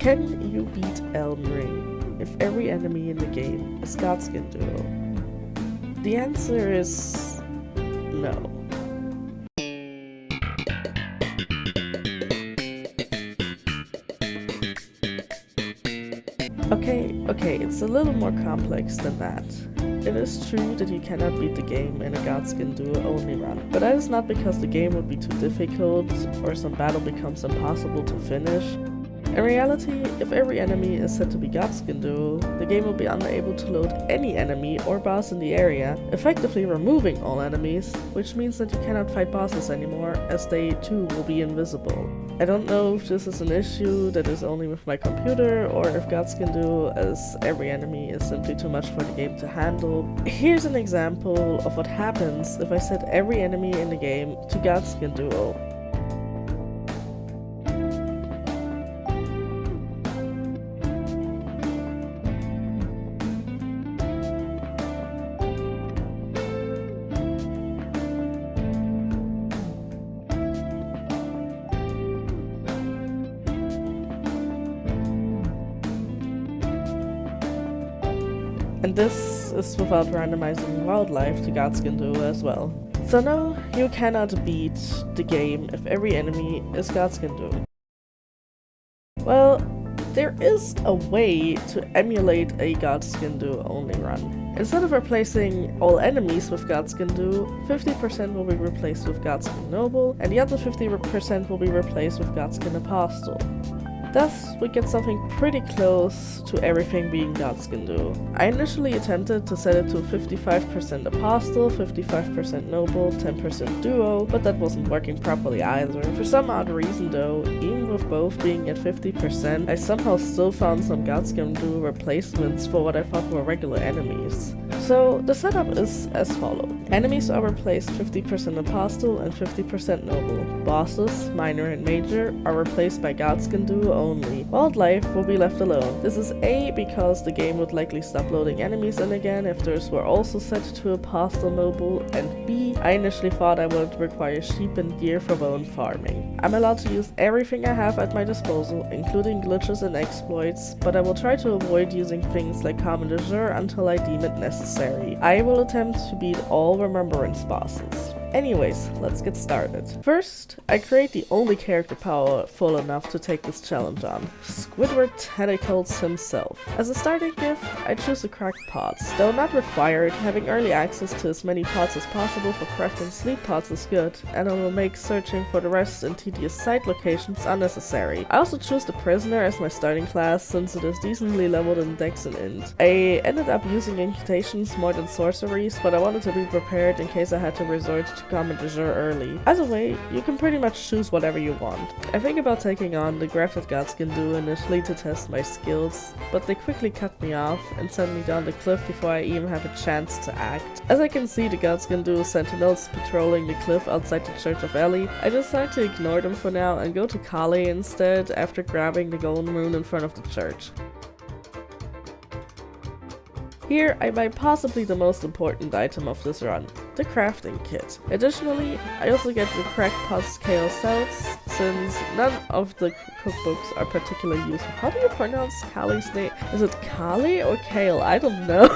Can you beat Elden Ring if every enemy in the game is Godskin duo? The answer is no. Okay, it's a little more complex than that. It is true that you cannot beat the game in a Godskin duo only run, but that is not because the game would be too difficult or some battle becomes impossible to finish. In reality, if every enemy is said to be Godskin duo, the game will be unable to load any enemy or boss in the area, effectively removing all enemies, which means that you cannot fight bosses anymore, as they too will be invisible. I don't know if this is an issue that is only with my computer, or if Godskin duo as every enemy is simply too much for the game to handle. Here's an example of what happens if I set every enemy in the game to Godskin duo. And this is without randomizing wildlife to Godskin duo as well. So no, you cannot beat the game if every enemy is Godskin duo. Well, there is a way to emulate a Godskin duo only run. Instead of replacing all enemies with Godskin duo, 50% will be replaced with Godskin Noble, and the other 50% will be replaced with Godskin Apostle. Thus, we get something pretty close to everything being Godskin duo. I initially attempted to set it to 55% Apostle, 55% Noble, 10% Duo, but that wasn't working properly either. For some odd reason though, even with both being at 50%, I somehow still found some Godskin duo replacements for what I thought were regular enemies. So the setup is as follows. Enemies are replaced 50% Apostle and 50% Noble. Bosses, minor and major, are replaced by Godskin duo only. Wildlife will be left alone. This is A, because the game would likely stop loading enemies in again if theirs were also set to Apostle Noble, and B, I initially thought I would require sheep and deer for bone farming. I'm allowed to use everything I have at my disposal, including glitches and exploits, but I will try to avoid using things like common de jour until I deem it necessary. I will attempt to beat all remembrance bosses. Anyways, let's get started. First, I create the only character powerful enough to take this challenge on, Squidward Tentacles himself. As a starting gift, I choose the cracked pots. Though not required, having early access to as many pots as possible for crafting sleep pots is good, and I will make searching for the rest in tedious side locations unnecessary. I also choose the Prisoner as my starting class, since it is decently leveled in Dex and Int. I ended up using incantations more than sorceries, but I wanted to be prepared in case I had to resort to common de jour early. Either way, you can pretty much choose whatever you want. I think about taking on the Grafted Godskin duo initially to test my skills, but they quickly cut me off and sent me down the cliff before I even have a chance to act. As I can see the Godskin duo sentinels patrolling the cliff outside the Church of Eli, I decide to ignore them for now and go to Kali instead after grabbing the golden rune in front of the church. Here, I buy possibly the most important item of this run, the crafting kit. Additionally, I also get the cracked pots kale cells, since none of the cookbooks are particularly useful. How do you pronounce Kali's name? Is it Kali or Kale? I don't know.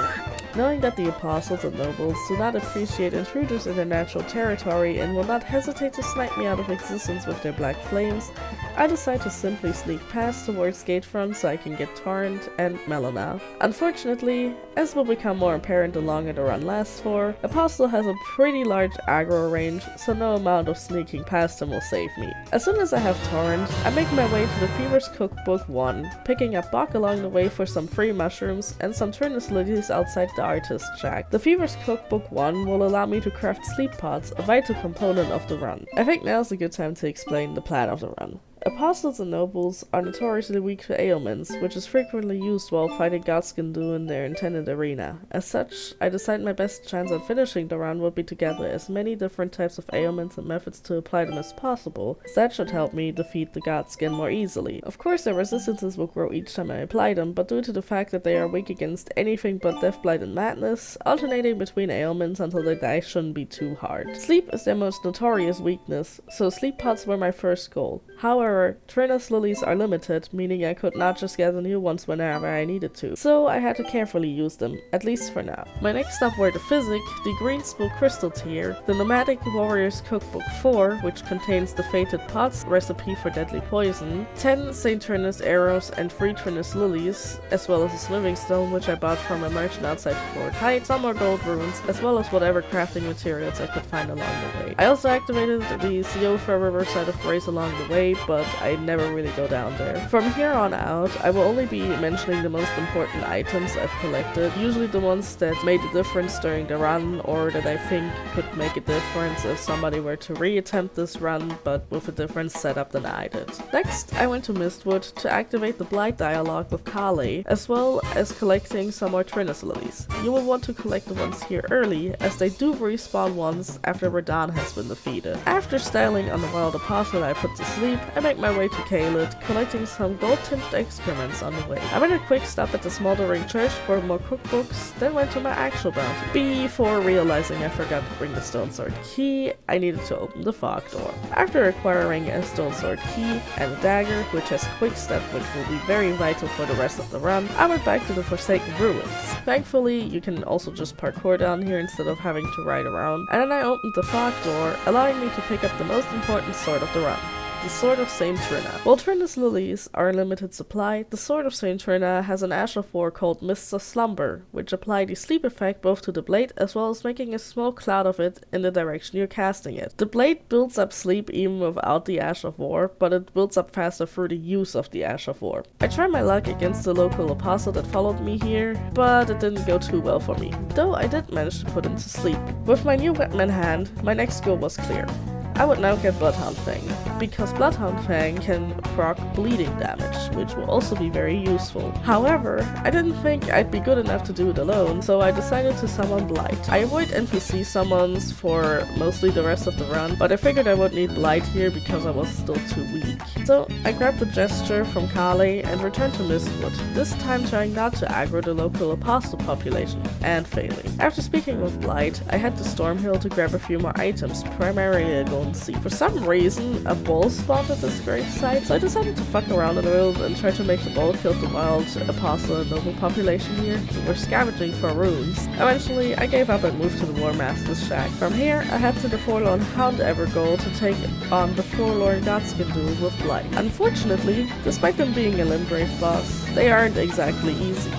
Knowing that the apostles and nobles do not appreciate intruders in their natural territory and will not hesitate to snipe me out of existence with their black flames, I decide to simply sneak past towards Gatefront so I can get Torrent and Melina. Unfortunately, as will become more apparent the longer the run lasts for, Apostle has a pretty large aggro range, so no amount of sneaking past him will save me. As soon as I have Torrent, I make my way to the Fever's Cookbook 1, picking up Bach along the way for some free mushrooms and some Turnus lilies outside the Artist Shack. The Fever's Cookbook 1 will allow me to craft sleep pots, a vital component of the run. I think now's a good time to explain the plan of the run. Apostles and nobles are notoriously weak to ailments, which is frequently used while fighting Godskin duo in their intended arena. As such, I decide my best chance at finishing the run would be to gather as many different types of ailments and methods to apply them as possible, as that should help me defeat the Godskin more easily. Of course their resistances will grow each time I apply them, but due to the fact that they are weak against anything but Deathblight and Madness, alternating between ailments until they die shouldn't be too hard. Sleep is their most notorious weakness, so sleep pots were my first goal. However, However, Trinus lilies are limited, meaning I could not just get the new ones whenever I needed to, so I had to carefully use them, at least for now. My next stop were the Physic, the Green Spool Crystal Tier, the Nomadic Warriors Cookbook 4, which contains the Fated Pots recipe for deadly poison, 10 St. Trinus arrows and 3 Trinus lilies, as well as a smithing stone which I bought from a merchant outside Fort Height, some more gold runes, as well as whatever crafting materials I could find along the way. I also activated the Siofra Riverside of Grace along the way, but I never really go down there. From here on out, I will only be mentioning the most important items I've collected, usually the ones that made a difference during the run or that I think could make a difference if somebody were to re-attempt this run but with a different setup than I did. Next, I went to Mistwood to activate the Blight dialogue with Kale, as well as collecting some more Trinus lilies. You will want to collect the ones here early, as they do respawn once after Radahn has been defeated. After styling on the Wild Apostle I put to sleep, I make my way to Caelid, collecting some gold-tinged excrements on the way. I made a quick stop at the Smoldering Church for more cookbooks, then went to my actual bounty. Before realizing I forgot to bring the Stone Sword key, I needed to open the fog door. After acquiring a Stone Sword key and a dagger, which has quick step, which will be very vital for the rest of the run, I went back to the Forsaken Ruins. Thankfully, you can also just parkour down here instead of having to ride around, and then I opened the fog door, allowing me to pick up the most important sword of the run. The Sword of Saint Trina. While Trinus lilies are in limited supply, the Sword of Saint Trina has an Ash of War called Mists of Slumber, which apply the sleep effect both to the blade as well as making a small cloud of it in the direction you're casting it. The blade builds up sleep even without the Ash of War, but it builds up faster through the use of the Ash of War. I tried my luck against the local apostle that followed me here, but it didn't go too well for me, though I did manage to put him to sleep. With my new weapon in hand, my next goal was clear. I would now get Bloodhound Fang, because Bloodhound Fang can proc bleeding damage, which will also be very useful. However, I didn't think I'd be good enough to do it alone, so I decided to summon Blight. I avoid NPC summons for mostly the rest of the run, but I figured I would need Blight here because I was still too weak. So I grabbed the gesture from Kale and returned to Mistwood, this time trying not to aggro the local apostle population, and failing. After speaking with Blight, I head to Stormhill to grab a few more items, primarily a golden seed. For some reason, a ball spawned at this grave site, so I decided to fuck around a little and try to make the ball kill the wild apostle and noble population here, who were scavenging for runes. Eventually, I gave up and moved to the War Master's shack. From here, I head to the Forlorn Hound Evergoal to take on the Forlorn Godskin duel with Blight. Unfortunately, despite them being a Limgrave boss, they aren't exactly easy.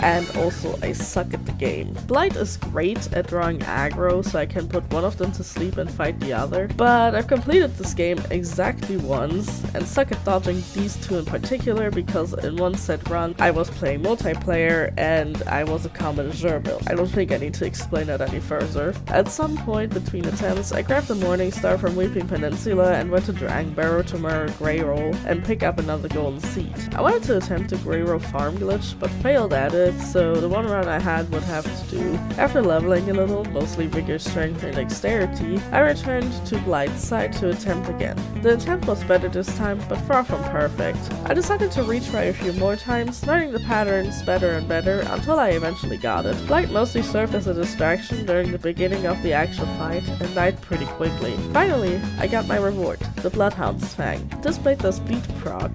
And also, I suck at the game. Blight is great at drawing aggro, so I can put one of them to sleep and fight the other, but I've completed this game exactly once, and suck at dodging these two in particular because in one set run, I was playing multiplayer and I was a common build. I don't think I need to explain that any further. At some point between attempts, I grabbed the Morning Star from Weeping Peninsula and went to Drangbarrow to murder Greyroll and pick up another golden seed. I wanted to attempt the Greyroll farm glitch, but failed at it, so the one run I had would have to do. After leveling a little, mostly vigor, strength, and dexterity, I returned to Blight's side to attempt again. The attempt was better this time, but far from perfect. I decided to retry a few more times, learning the patterns better and better until I eventually got it. Blight mostly served as a distraction during the beginning of the actual fight and died pretty quickly. Finally, I got my reward, the Bloodhound's Fang. This blade does bleed proc,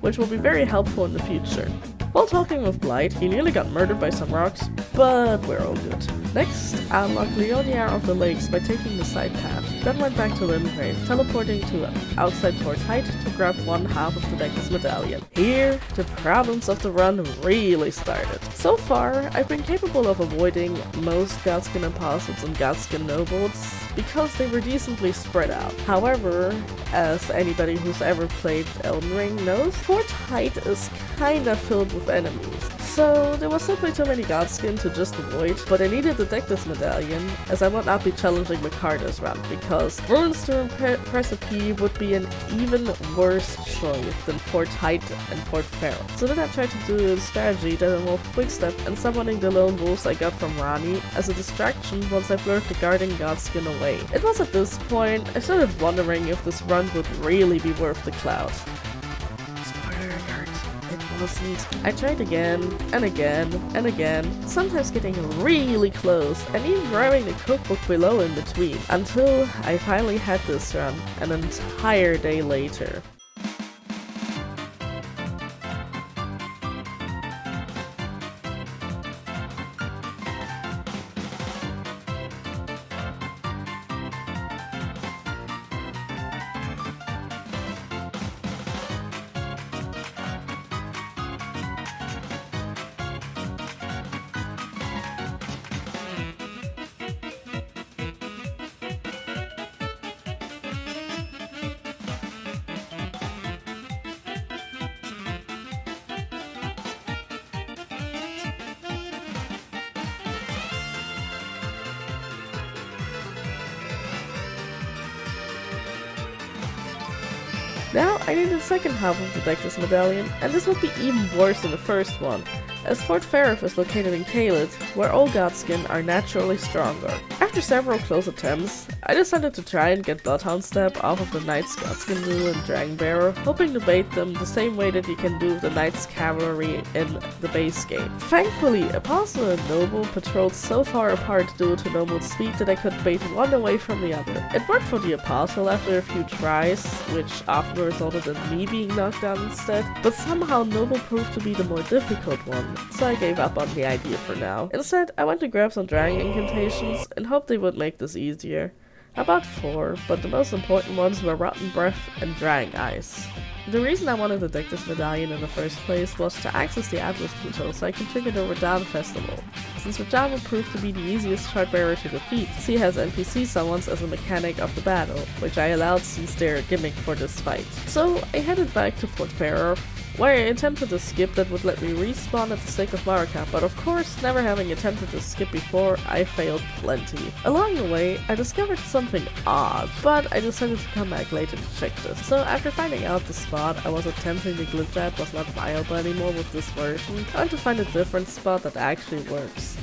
which will be very helpful in the future. While talking with Blight, he nearly got murdered by some rocks, but we're all good. Next, I unlocked Leonia of the Lakes by taking the side path, then went back to Limgrave, teleporting to outside Fort Height to grab one half of the Deckers medallion. Here, the problems of the run really started. So far, I've been capable of avoiding most Godskin apostles and Godskin nobles because they were decently spread out. However, as anybody who's ever played Elden Ring knows, Fort Height is kinda filled with enemies. So there was simply too many Godskin to just avoid, but I needed the Deckers medallion as I would not be challenging Mikarda's run, because Runestone Recipe would be an even worse choice than Fort Height and Fort Pharaoh. So then I tried to do a strategy that involved quickstep and summoning the lone wolves I got from Rani as a distraction once I've lured the guarding Godskin away. It was at this point I started wondering if this run would really be worth the cloud. I tried again, and again, and again, sometimes getting really close, and even grabbing the cookbook below in between, until I finally had this run, an entire day later. Now I need the second half of the Dectus medallion, and this would be even worse than the first one, as Fort Ferrith is located in Caelid, where all Godskin are naturally stronger. After several close attempts, I decided to try and get Bloodhound Step off of the Knight's Godskin Duel and Dragonbearer, hoping to bait them the same way that you can do with the Knight's Cavalry in the base game. Thankfully, Apostle and Noble patrolled so far apart due to Noble's speed that I could bait one away from the other. It worked for the Apostle after a few tries, which often resulted in me being knocked down instead, but somehow Noble proved to be the more difficult one, so I gave up on the idea for now. Instead, I went to grab some Dragon Incantations and hoped they would make this easier. About 4, but the most important ones were Rotten Breath and Dragon Eyes. The reason I wanted to deck this medallion in the first place was to access the Atlas Plateau so I can trigger the Radahn Festival. Since Radahn proved to be the easiest Shardbearer to defeat, he has NPC summons as a mechanic of the battle, which I allowed since they're a gimmick for this fight. So I headed back to Fort Ferrith, where I attempted a skip that would let me respawn at the Stake of Marika, but of course, never having attempted a skip before, I failed plenty. Along the way, I discovered something odd, but I decided to come back later to check this. So after finding out the spot I was attempting to glitch at was not viable anymore with this version, I went to find a different spot that actually works.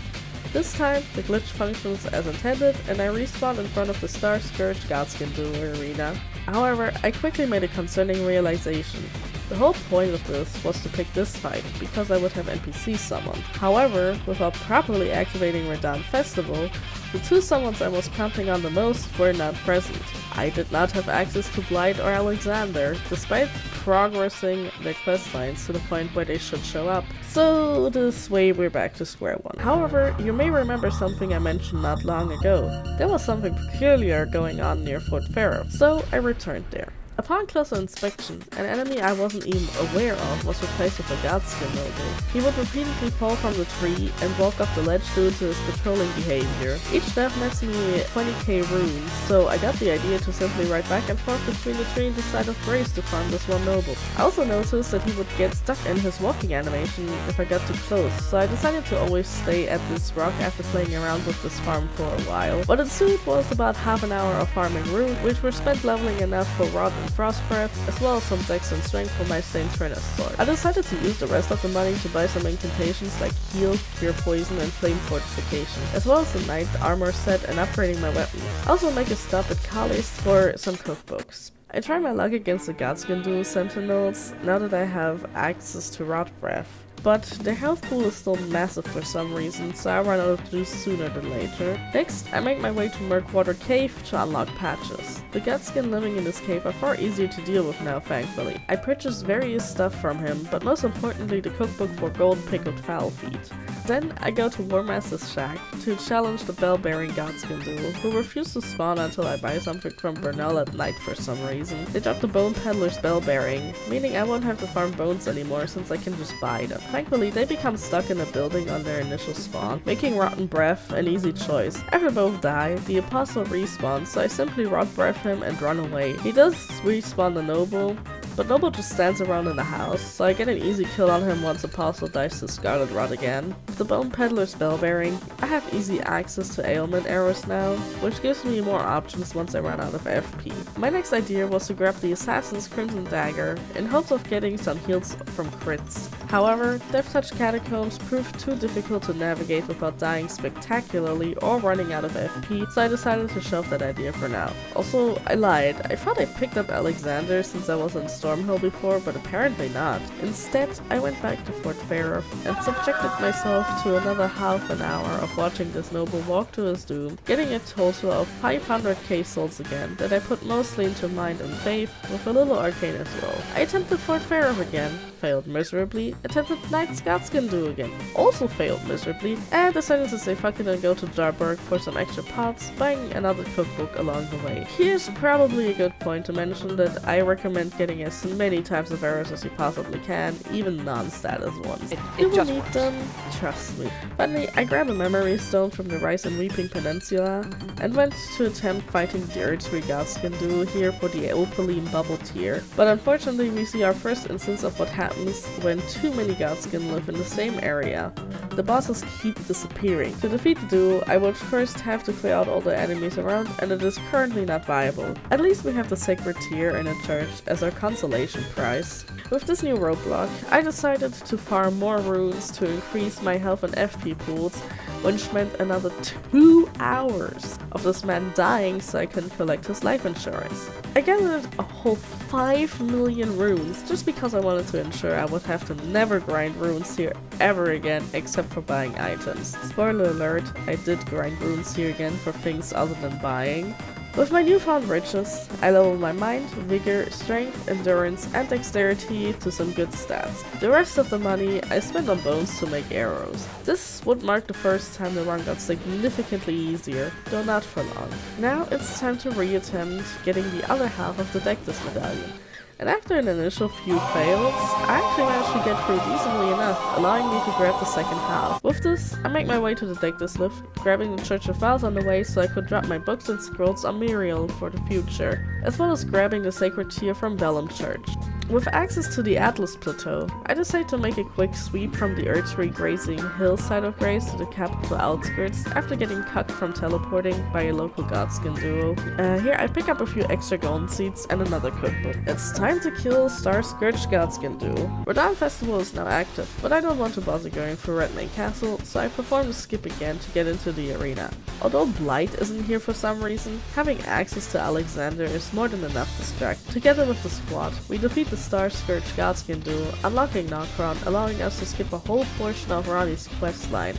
This time, the glitch functions as intended, and I respawned in front of the Star-Scourged Godskin Duel arena. However, I quickly made a concerning realization. The whole point of this was to pick this fight, because I would have NPCs summoned. However, without properly activating Radahn Festival, the 2 summons I was counting on the most were not present. I did not have access to Blight or Alexander, despite progressing their questlines to the point where they should show up. So this way we're back to square one. However, you may remember something I mentioned not long ago. There was something peculiar going on near Fort Ferrith, so I returned there. Upon closer inspection, an enemy I wasn't even aware of was replaced with a Godskin noble. He would repeatedly fall from the tree and walk off the ledge due to his patrolling behavior. Each death nets me 20k runes, so I got the idea to simply ride back and forth between the tree and the side of Grace to farm this one noble. I also noticed that he would get stuck in his walking animation if I got too close, so I decided to always stay at this rock after playing around with this farm for a while. What ensued was about half an hour of farming rune, which were spent leveling enough for Rod and Frost Breath, as well as some dex and strength for my Saint Trina's sword. I decided to use the rest of the money to buy some incantations like Heal, Cure Poison, and Flame Fortification, as well as the Knight Armor set and upgrading my weapons. I also make a stop at Kali's for some cookbooks. I try my luck against the Godskin Duel Sentinels now that I have access to Rot Breath. But their health pool is still massive for some reason, so I run out of juice sooner than later. Next, I make my way to Murkwater Cave to unlock patches. The Godskin living in this cave are far easier to deal with now, thankfully. I purchased various stuff from him, but most importantly the cookbook for gold pickled fowl feet. Then I go to Warmaster's shack to challenge the bell-bearing Godskin Duel, who refuse to spawn until I buy something from Bernal at night for some reason. They dropped the Bone Peddler's bell-bearing, meaning I won't have to farm bones anymore since I can just buy them. Thankfully, they become stuck in a building on their initial spawn, making Rotten Breath an easy choice. After both die, the Apostle respawns, so I simply Rot Breath him and run away. He does respawn the Noble, but Noble just stands around in the house, so I get an easy kill on him once Apostle dies to Scarlet Rot again. With the Bone Peddler's Bellbearing, I have easy access to ailment arrows now, which gives me more options once I run out of FP. My next idea was to grab the Assassin's Crimson Dagger in hopes of getting some heals from crits. However, Death Touch Catacombs proved too difficult to navigate without dying spectacularly or running out of FP, so I decided to shelve that idea for now. Also, I lied. I thought I picked up Alexander since I was in Stormhill before, but apparently not. Instead, I went back to Fort Ferrith and subjected myself to another half an hour of watching this noble walk to his doom, getting a total of 500k souls again that I put mostly into Mind and Faith, with a little Arcane as well. I attempted Fort Ferrith again, failed miserably, attempted Knight's Godskin Duel again, also failed miserably, and decided to say fuck it and go to Jarburg for some extra pots, buying another cookbook along the way. Here's probably a good point to mention that I recommend getting as many types of arrows as you possibly can, even non-status ones. You will need them, trust me. Finally, I grabbed a memory stone from the Rise and Weeping Peninsula, and went to attempt fighting the Erdtree Godskin Duel here for the Opaline Bubble tier. But unfortunately, we see our first instance of what happens when too many Godskin live in the same area. The bosses keep disappearing. To defeat the duel, I would first have to clear out all the enemies around, and it is currently not viable. At least we have the Sacred Tier in a church as our constant installation price. With this new roadblock, I decided to farm more runes to increase my health and FP pools, which meant another 2 hours of this man dying so I can collect his life insurance. I gathered a whole 5 million runes just because I wanted to ensure I would have to never grind runes here ever again except for buying items. Spoiler alert, I did grind runes here again for things other than buying. With my newfound riches, I leveled my mind, vigor, strength, endurance, and dexterity to some good stats. The rest of the money I spent on bones to make arrows. This would mark the first time the run got significantly easier, though not for long. Now it's time to reattempt getting the other half of the Dectus medallion. And after an initial few fails, I actually managed to get through decently enough, allowing me to grab the second half. With this, I make my way to the Dectus lift, grabbing the Church of Vows on the way so I could drop my books and scrolls on Muriel for the future, as well as grabbing the Sacred Tear from Bellum Church. With access to the Atlas Plateau, I decide to make a quick sweep from the Earthtree grazing hillside of Grace to the capital outskirts after getting cucked from teleporting by a local Godskin duo. Here I pick up a few extra golden seeds and another cookbook. It's time to kill Star-Scourged Godskin duo. Radahn Festival is now active, but I don't want to bother going through Redmane Castle, so I perform the skip again to get into the arena. Although Blight isn't here for some reason, having access to Alexander is more than enough distract. Together with the squad, we defeat the Star-Scourged Godskin duo, unlocking Nokron, allowing us to skip a whole portion of Ronnie's questline.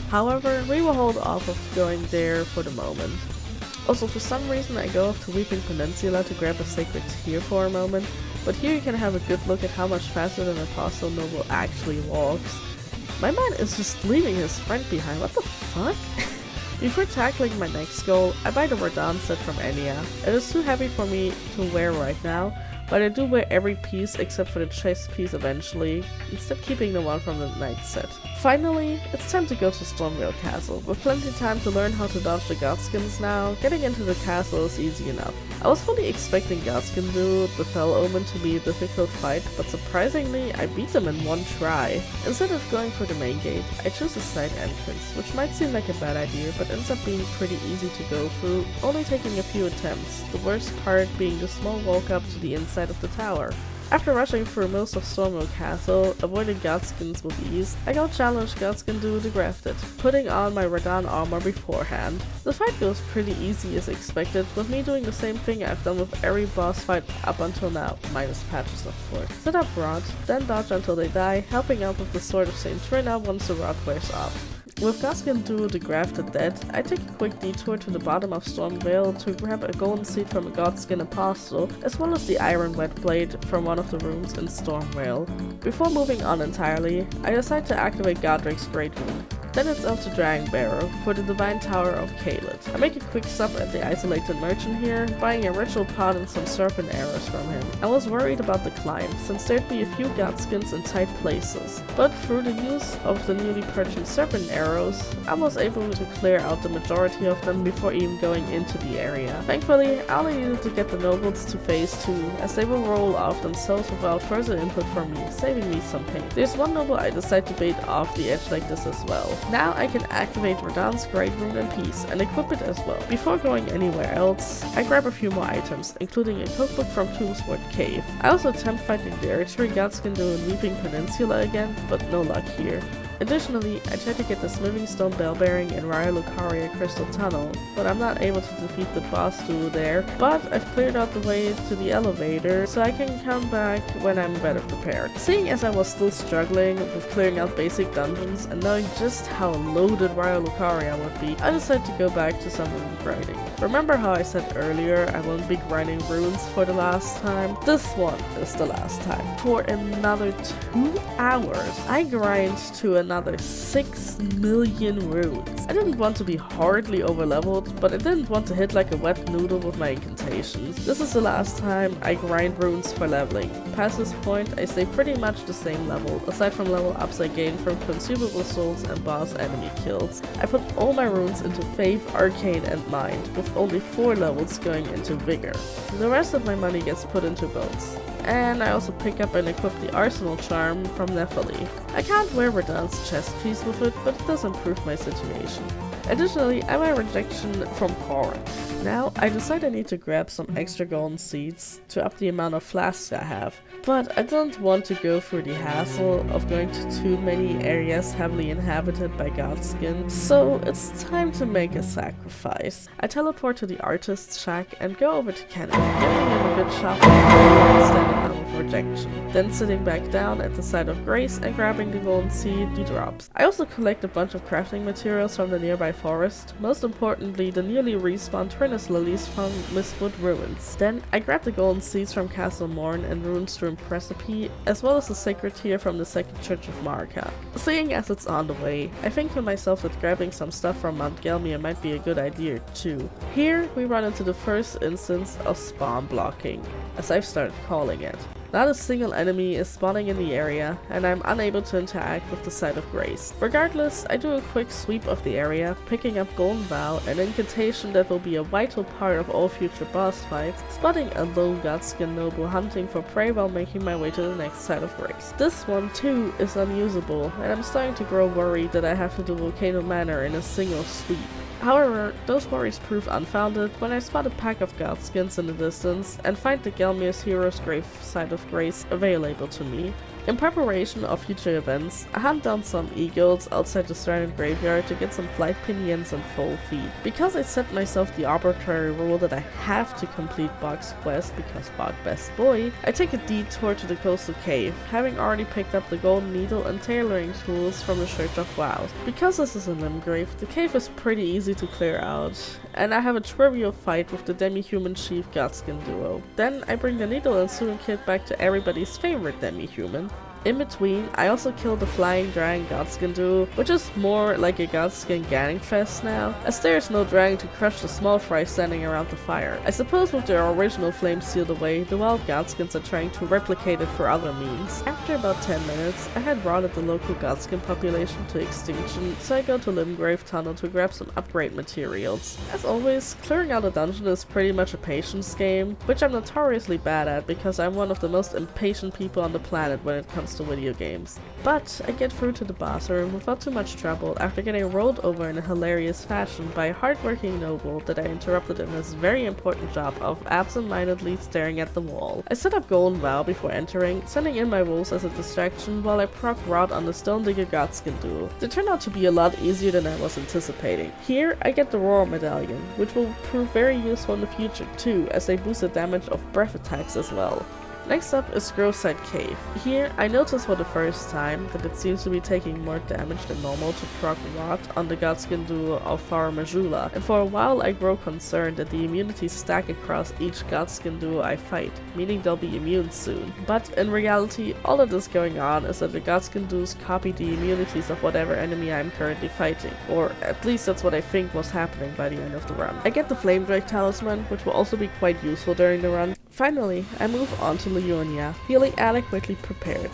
However, we will hold off of going there for the moment. Also, for some reason I go off to Weeping Peninsula to grab a Sacred Tear for a moment, but here you can have a good look at how much faster than Apostle Noble actually walks. My man is just leaving his friend behind, what the fuck? Before tackling my next goal, I buy the Radahn set from Enya. It is too heavy for me to wear right now, but I do wear every piece except for the chest piece eventually, instead keeping the one from the night set. Finally, it's time to go to Stormveil Castle. With plenty of time to learn how to dodge the Godskins now, getting into the castle is easy enough. I was fully expecting Godskin duo, the Fell Omen, to be a difficult fight, but surprisingly I beat them in one try. Instead of going for the main gate, I choose a side entrance, which might seem like a bad idea, but ends up being pretty easy to go through, only taking a few attempts, the worst part being the small walk up to the inside of the tower. After rushing through most of Stormveil Castle, avoiding Godskins with ease, I go challenge Godskin duo to Grafted, putting on my Radahn armor beforehand. The fight goes pretty easy as expected, with me doing the same thing I've done with every boss fight up until now, minus patches of course. Set up Rod, then dodge until they die, helping out with the Sword of Saint Trina once the Rod wears off. With Godskin duo the Grafted dead, I take a quick detour to the bottom of Stormveil to grab a golden seed from a Godskin Apostle, as well as the Iron Wet Blade from one of the rooms in Stormveil. Before moving on entirely, I decide to activate Godric's Great Rune. Then it's up to Dragon Barrow for the Divine Tower of Kaled. I make a quick stop at the Isolated Merchant here, buying a ritual pot and some serpent arrows from him. I was worried about the climb, since there'd be a few Godskins in tight places, but through the use of the newly purchased serpent arrows, I was able to clear out the majority of them before even going into the area. Thankfully, I only needed to get the nobles to phase 2, as they will roll off themselves without further input from me, saving me some pain. There's one noble I decide to bait off the edge like this as well. Now I can activate Radahn's Great Rune in peace and equip it as well. Before going anywhere else, I grab a few more items, including a cookbook from Tombsword Cave. I also attempt fighting the Earthtree Godskin duo in Weeping Peninsula again, but no luck here. Additionally, I try to get the Smithing Stone Bell Bearing in Raya Lucaria Crystal Tunnel, but I'm not able to defeat the boss duo there, but I've cleared out the way to the elevator, so I can come back when I'm better prepared. Seeing as I was still struggling with clearing out basic dungeons and knowing just how loaded Raya Lucaria would be, I decided to go back to some rune grinding. Remember how I said earlier I won't be grinding runes for the last time? This one is the last time. For another 2 hours, I grind to another 6 million runes. I didn't want to be horridly overleveled, but I didn't want to hit like a wet noodle with my incantations. This is the last time I grind runes for leveling. Past this point, I stay pretty much the same level, aside from level ups I gain from consumable souls and boss enemy kills. I put all my runes into Faith, Arcane, and Mind, with only 4 levels going into Vigor. The rest of my money gets put into boats. And I also pick up and equip the Arsenal Charm from Nephili. I can't wear Radahn's chest piece with it, but it does improve my situation. Additionally, I have a rejection from Cora. Now, I decide I need to grab some extra golden seeds to up the amount of flasks I have, but I don't want to go through the hassle of going to too many areas heavily inhabited by Godskin, so it's time to make a sacrifice. I teleport to the artist's shack and go over to Kenneth, giving him a good shot and standing out of rejection. Then sitting back down at the side of Grace and grabbing the golden seed he drops. I also collect a bunch of crafting materials from the nearby forest, most importantly the newly respawned Trinus lilies from Mistwood Ruins. Then I grab the golden seeds from Castle Morn and Runestream Precipice, as well as the sacred tear from the Second Church of Marika. Seeing as it's on the way, I think to myself that grabbing some stuff from Mount Gelmir might be a good idea too. Here we run into the first instance of spawn blocking, as I've started calling it. Not a single enemy is spawning in the area, and I'm unable to interact with the site of Grace. Regardless, I do a quick sweep of the area, picking up Golden Vow, an incantation that will be a vital part of all future boss fights, spotting a lone Godskin noble hunting for prey while making my way to the next site of Grace. This one too is unusable, and I'm starting to grow worried that I have to do Volcano Manor in a single sweep. However, those worries prove unfounded when I spot a pack of Godskins in the distance and find the Gelmir's Hero's Grave site of Grace available to me. In preparation of future events, I hunt down some eagles outside the stranded graveyard to get some flight pinions and full feed. Because I set myself the arbitrary rule that I have to complete Bog's quest because Bog best boy, I take a detour to the coastal cave, having already picked up the golden needle and tailoring tools from the Church of Wows. Because this is a Limgrave, the cave is pretty easy to clear out, and I have a trivial fight with the demi-human chief Godskin duo. Then I bring the needle and Soooo kit back to everybody's favorite demi-human. In between, I also killed the Flying Dragon Godskin duo, which is more like a Godskin gang fest now, as there is no dragon to crush the small fry standing around the fire. I suppose with their original flame sealed away, the wild Godskins are trying to replicate it for other means. After about 10 minutes, I had rotted the local Godskin population to extinction, so I go to Limgrave Tunnel to grab some upgrade materials. As always, clearing out a dungeon is pretty much a patience game, which I'm notoriously bad at because I'm one of the most impatient people on the planet when it comes to video games. But I get through to the boss room without too much trouble after getting rolled over in a hilarious fashion by a hardworking noble that I interrupted in his very important job of absent-mindedly staring at the wall. I set up Golden Vow before entering, sending in my wolves as a distraction while I proc Rot on the Stone Digger Godskin duel. They turned out to be a lot easier than I was anticipating. Here I get the Roar Medallion, which will prove very useful in the future too, as they boost the damage of breath attacks as well. Next up is Groveside Cave. Here, I noticed for the first time that it seems to be taking more damage than normal to proc Rot on the Godskin duo of Far Majula, and for a while I grow concerned that the immunities stack across each Godskin duo I fight, meaning they'll be immune soon. But in reality, all that is going on is that the Godskin duos copy the immunities of whatever enemy I'm currently fighting, or at least that's what I think was happening by the end of the run. I get the Flame Drake Talisman, which will also be quite useful during the run. Finally, I move on to Leonia, feeling adequately prepared.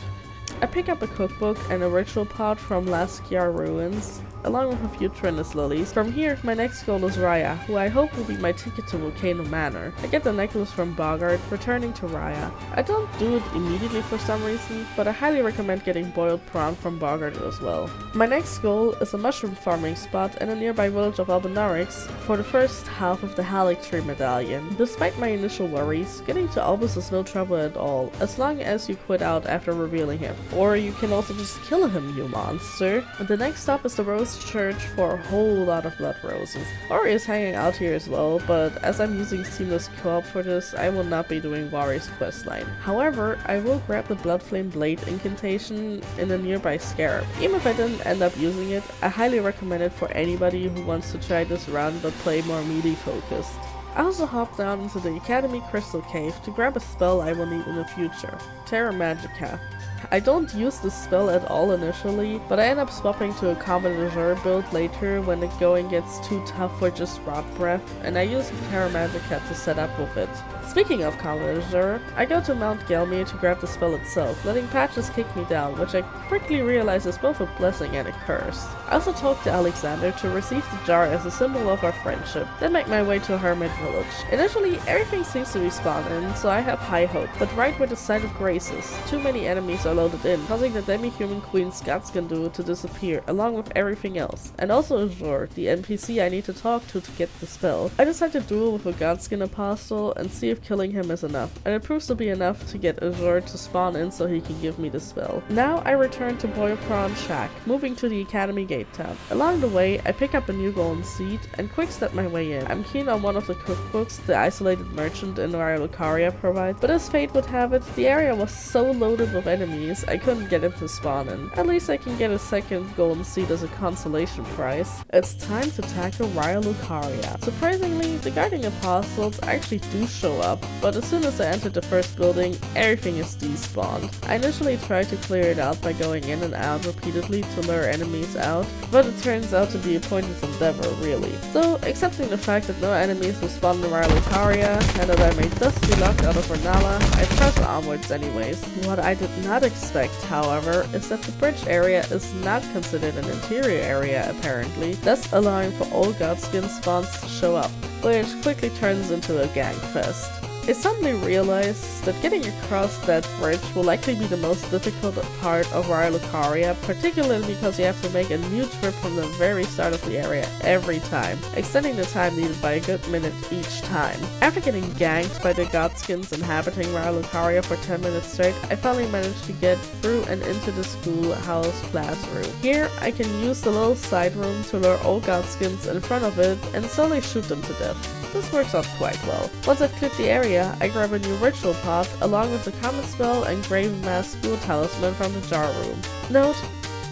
I pick up a cookbook and a ritual pot from Laskiar Ruins, along with a few Trinus lilies. From here, my next goal is Raya, who I hope will be my ticket to Volcano Manor. I get the necklace from Bogart, returning to Raya. I don't do it immediately for some reason, but I highly recommend getting boiled prawn from Bogart as well. My next goal is a mushroom farming spot in a nearby village of Albinarix for the first half of the Halictree Medallion. Despite my initial worries, getting to Albus is no trouble at all, as long as you quit out after revealing him. Or you can also just kill him, you monster. The next stop is the Rose Church for a whole lot of blood roses. Ori is hanging out here as well, but as I'm using Seamless Co-op for this, I will not be doing Wari's questline. However, I will grab the Bloodflame Blade incantation in a nearby scarab. Even if I didn't end up using it, I highly recommend it for anybody who wants to try this run but play more melee focused. I also hop down into the Academy Crystal Cave to grab a spell I will need in the future, Terra Magica. I don't use this spell at all initially, but I end up swapping to a Common Azure build later when the going gets too tough for just Rot Breath, and I use Terra Magica to set up with it. Speaking of Common Azure, I go to Mount Gelmir to grab the spell itself, letting Patches kick me down, which I quickly realize is both a blessing and a curse. I also talk to Alexander to receive the jar as a symbol of our friendship, then make my way to Hermit Village. Initially, everything seems to be spawned in, so I have high hope, but right where the site of Grace is, too many enemies are loaded in, causing the demi-human queen's Godskin duo to disappear, along with everything else, and also Azure, the NPC I need to talk to get the spell. I decide to duel with a Godskin apostle and see if killing him is enough, and it proves to be enough to get Azure to spawn in so he can give me the spell. Now I return to Boyopron's shack, moving to the Academy Gate tab. Along the way, I pick up a new golden seed and quick-step my way in. I'm keen on one of the cookbooks the isolated merchant in Lucaria provides, but as fate would have it, the area was so loaded with enemies I couldn't get him to spawn in. At least I can get a second golden seed as a consolation prize. It's time to tackle Lucaria. Surprisingly, the guarding apostles actually do show up, but as soon as I enter the first building, everything is despawned. I initially tried to clear it out by going in and out repeatedly to lure enemies out, but it turns out to be a pointless endeavor, really. So, accepting the fact that no enemies will spawn in Lucaria, and that I may thus be locked out of Renala, I press onwards anyways. What I did not expect, however, is that the bridge area is not considered an interior area apparently, thus allowing for all Godskin spawns to show up, which quickly turns into a gang fest. I suddenly realized that getting across that bridge will likely be the most difficult part of Lucaria, particularly because you have to make a new trip from the very start of the area every time, extending the time needed by a good minute each time. After getting ganked by the Godskins inhabiting Lucaria for 10 minutes straight, I finally managed to get through and into the schoolhouse classroom. Here, I can use the little side room to lure all Godskins in front of it and slowly shoot them to death. This works out quite well. Once I've cleared the area, I grab a new ritual pot along with the common spell and Graven Mask School Talisman from the jar room. Note: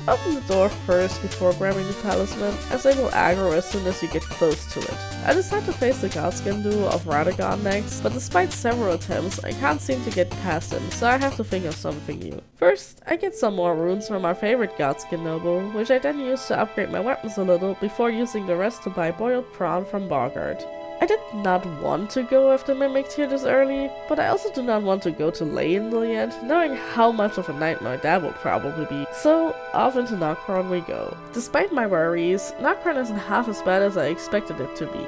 open the door first before grabbing the talisman, as they will aggro as soon as you get close to it. I decide to face the Godskin duo of Radagon next, but despite several attempts, I can't seem to get past him, so I have to think of something new. First, I get some more runes from our favorite Godskin noble, which I then use to upgrade my weapons a little before using the rest to buy boiled prawn from Bogart. I did not want to go after Mimic Tier this early, but I also do not want to go to Leyendel yet, knowing how much of a nightmare that will probably be. So, off into Nokron we go. Despite my worries, Nokron isn't half as bad as I expected it to be.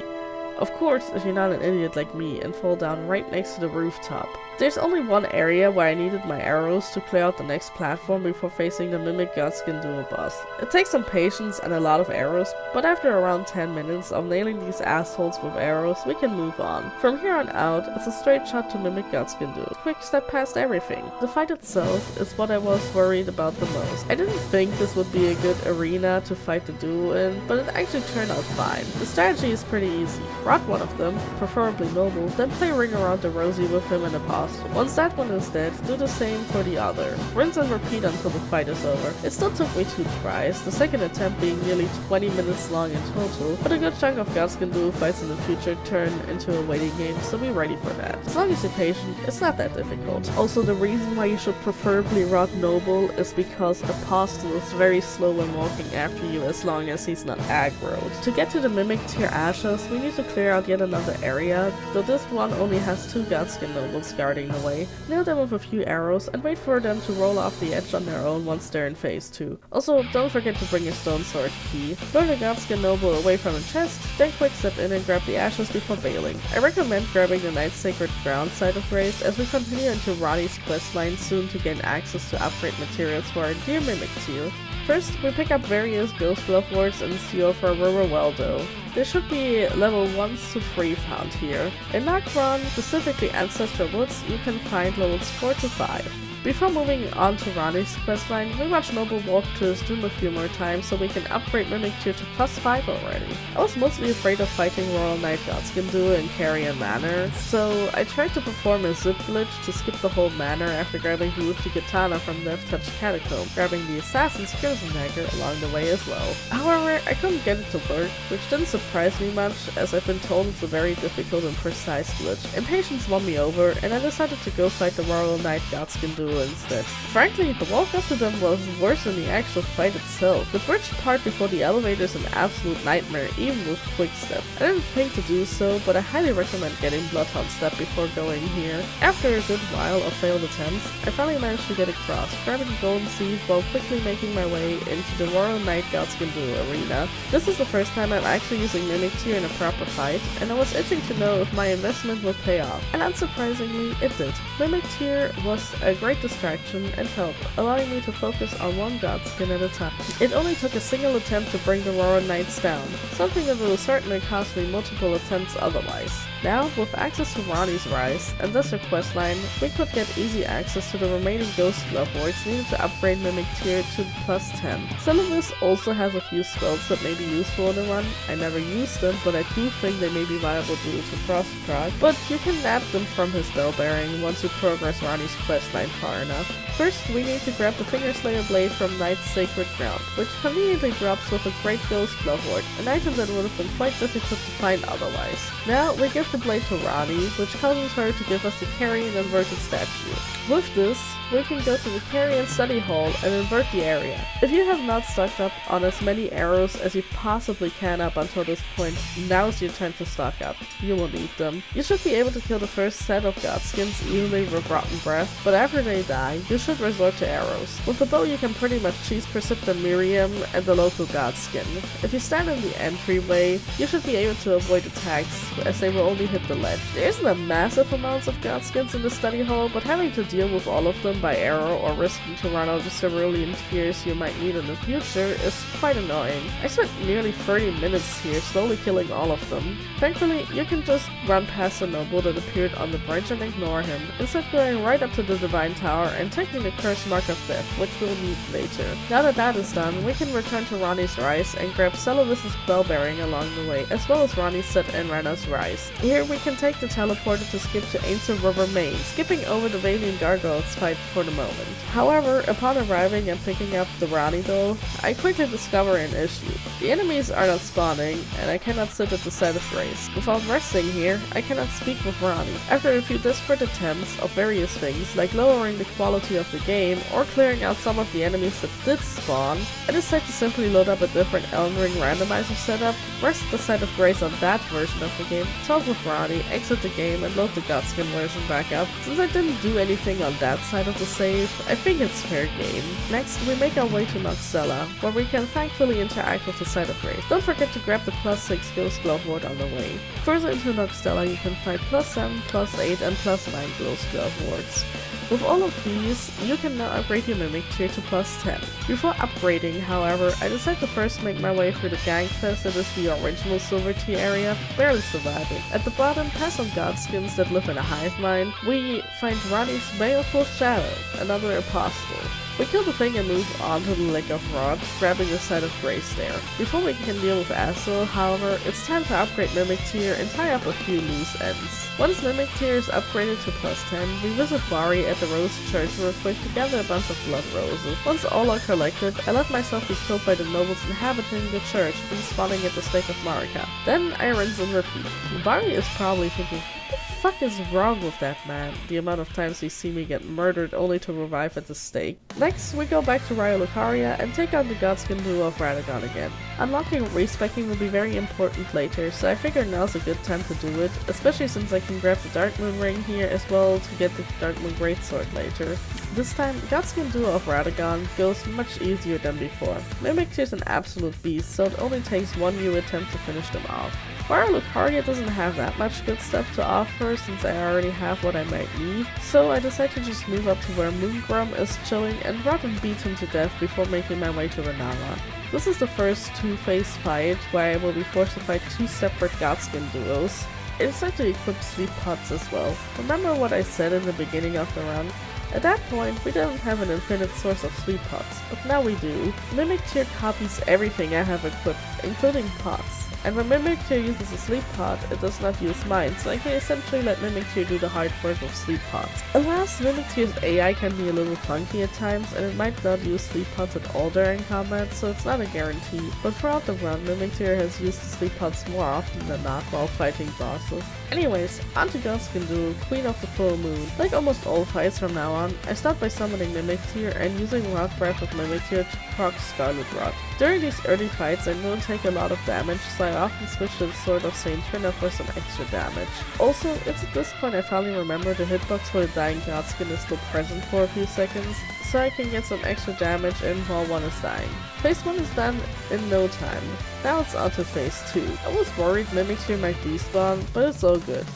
Of course, if you're not an idiot like me and fall down right next to the rooftop. There's only one area where I needed my arrows to clear out the next platform before facing the Mimic Godskin duo boss. It takes some patience and a lot of arrows, but after around 10 minutes of nailing these assholes with arrows, we can move on. From here on out, it's a straight shot to Mimic Godskin duo. Quick step past everything. The fight itself is what I was worried about the most. I didn't think this would be a good arena to fight the duo in, but it actually turned out fine. The strategy is pretty easy. Rot one of them, preferably noble, then play Ring Around the Rosie with him and Apostle. Once that one is dead, do the same for the other. Rinse and repeat until the fight is over. It still took me 2 tries, the second attempt being nearly 20 minutes long in total, but a good chunk of Godskin duo fights in the future turn into a waiting game, so be ready for that. As long as you're patient, it's not that difficult. Also, the reason why you should preferably rot noble is because Apostle is very slow when walking after you as long as he's not aggroed. To get to the Mimic Tier Ashes, we need to clear out yet another area, though this one only has 2 Godskin nobles guarding the way. Nail them with a few arrows and wait for them to roll off the edge on their own once they're in phase 2. Also, don't forget to bring your stone sword key. Lure the Godskin noble away from the chest, then quick step in and grab the ashes before bailing. I recommend grabbing the Night Sacred Ground side of Grace as we continue into Ronnie's questline soon to gain access to upgrade materials for our dear Mimic Tier. First, we pick up various Ghost Glove wards and seal for Riverweldo. There should be level 1s to 3 found here. In Nokron, specifically Ancestral Woods, you can find levels 4 to 5. Before moving on to Ronnie's questline, we watch Noble walk to his doom a few more times so we can upgrade Mimic Tier to +5 already. I was mostly afraid of fighting Royal Knight Godskin duo in Carrion Manor, so I tried to perform a zip glitch to skip the whole manor after grabbing the Uchi Katana from Death Touch Catacomb, grabbing the Assassin's Crimson Dagger along the way as well. However, I couldn't get it to work, which didn't surprise me much as I've been told it's a very difficult and precise glitch. Impatience won me over, and I decided to go fight the Royal Knight Godskin duo instead. Frankly, the walk up to them was worse than the actual fight itself. The bridge part before the elevator is an absolute nightmare, even with quick step. I didn't think to do so, but I highly recommend getting Bloodhound Step before going here. After a good while of failed attempts, I finally managed to get across, grabbing the Golden Seed while quickly making my way into the Royal Knight Godskin duo arena. This is the first time I'm actually using Mimic Tier in a proper fight, and I was itching to know if my investment would pay off. And unsurprisingly, it did. Mimic Tier was a great perfect distraction and help, allowing me to focus on one Godskin at a time. It only took a single attempt to bring the Roaring Knights down, something that would certainly cost me multiple attempts otherwise. Now, with access to Ranni's Rise and thus her questline, we could get easy access to the remaining Ghost Glove wards needed to upgrade Mimic Tier to +10. Celevis also has a few spells that may be useful in the run. I never used them, but I do think they may be viable due to Frost proc, but you can nab them from his Bell Bearing once you progress Ranni's questline far enough. First, we need to grab the Fingerslayer Blade from Knight's Sacred Ground, which conveniently drops with a Great Ghost Glove ward, an item that would have been quite difficult to find otherwise. Now, we give the blade to Ranni, which causes her to give us the Carrion Inverted Statue. With this, we can go to the Carrion Study Hall and invert the area. If you have not stocked up on as many arrows as you possibly can up until this point, now's your time to stock up. You will need them. You should be able to kill the first set of Godskins easily with Rotten Breath, but after they die, you should resort to arrows. With the bow you can pretty much cheese Perceptor Miriam and the local Godskin. If you stand in the entryway, you should be able to avoid attacks, as they will only hit the ledge. There isn't a massive amounts of Godskins in the study hall, but having to deal with all of them by arrow or risking to run out of cerulean tears you might need in the future is quite annoying. I spent nearly 30 minutes here slowly killing all of them. Thankfully, you can just run past the noble that appeared on the bridge and ignore him, instead going right up to the Divine Tower and taking the Curse Mark of Death, which we'll need later. Now that that is done, we can return to Ranni's Rise and grab Celevis's Bell Bearing along the way, as well as Ranni's Set and Renna's Rise. Here we can take the teleporter to skip to Ancient River Main, skipping over the Valiant Gargoyles fight for the moment. However, upon arriving and picking up the Ranni though, I quickly discover an issue. The enemies are not spawning, and I cannot sit at the side of Grace. Without resting here, I cannot speak with Ranni. After a few desperate attempts of various things, like lowering the quality of the game, or clearing out some of the enemies that did spawn, I decided to simply load up a different Elden Ring randomizer setup, rest at the side of Grace on that version of the game, talk with Ranni, exit the game, and load the Godskin version back up. Since I didn't do anything on that side of the save, I think it's fair game. Next, we make our way to Noxella, where we can thankfully interact with the side of Grace. Don't forget to grab the +6 Ghost Glove ward on the way. Further into Noxella, you can find +7, +8, and +9 Ghost Glove wards. With all of these, you can now upgrade your Mimic Tier to +10. Before upgrading, however, I decided to first make my way through the Gangfest that is the original Silver Tier area, barely surviving. At the bottom, past some Godskins that live in a hive mind, we find Ranni's Baleful Shadow, another apostle. We kill the thing and move on to the Lake of Rod, grabbing the side of Grace there. Before we can deal with Asil, however, it's time to upgrade Mimic Tier and tie up a few loose ends. Once Mimic Tier is upgraded to +10, we visit Bari at the Rose Church real quick to gather a bunch of blood roses. Once all are collected, I let myself be killed by the nobles inhabiting the church and spawning at the Stake of Marika. Then I rinse and repeat. Bari is probably thinking, what the fuck is wrong with that man? The amount of times he's seen me get murdered only to revive at the stake. Next, we go back to Raya Lucaria and take on the Godskin duo of Radagon again. Unlocking respecking will be very important later, so I figure now's a good time to do it, especially since I can grab the Dark Moon Ring here as well to get the Dark Moon Greatsword later. This time, Godskin duo of Radagon goes much easier than before. Mimic Tier's an absolute beast, so it only takes one new attempt to finish them off. Raya Lucaria doesn't have that much good stuff to offer since I already have what I might need, so I decided to just move up to where Moongrum is chilling and run and beat him to death before making my way to Renala. This is the first two-phase fight where I will be forced to fight two separate Godskin duos. I decided to equip sleep pots as well. Remember what I said in the beginning of the run? At that point, we didn't have an infinite source of sleep pots, but now we do. Mimic Tier copies everything I have equipped, including pots. And when Mimic Tier uses a sleep pod, it does not use mine, so I can essentially let Mimic Tier do the hard work of sleep pods. Alas, Mimic Tier's AI can be a little funky at times, and it might not use sleep pods at all during combat, so it's not a guarantee. But throughout the run, Mimic Tier has used the sleep pods more often than not while fighting bosses. Anyways, on to Godskin Duo, Queen of the Full Moon. Like almost all fights from now on, I start by summoning Mimic Tier and using Rod Breath of Mimic Tier to proc Scarlet Rod. During these early fights, I don't take a lot of damage, so I often switch to the Sword of Saint Trina for some extra damage. Also, it's at this point I finally remember the hitbox for the dying Godskin is still present for a few seconds, so I can get some extra damage in while one is dying. Phase 1 is done in no time. Now it's on to Phase 2. I was worried Mimic Tier might despawn, but it's all good.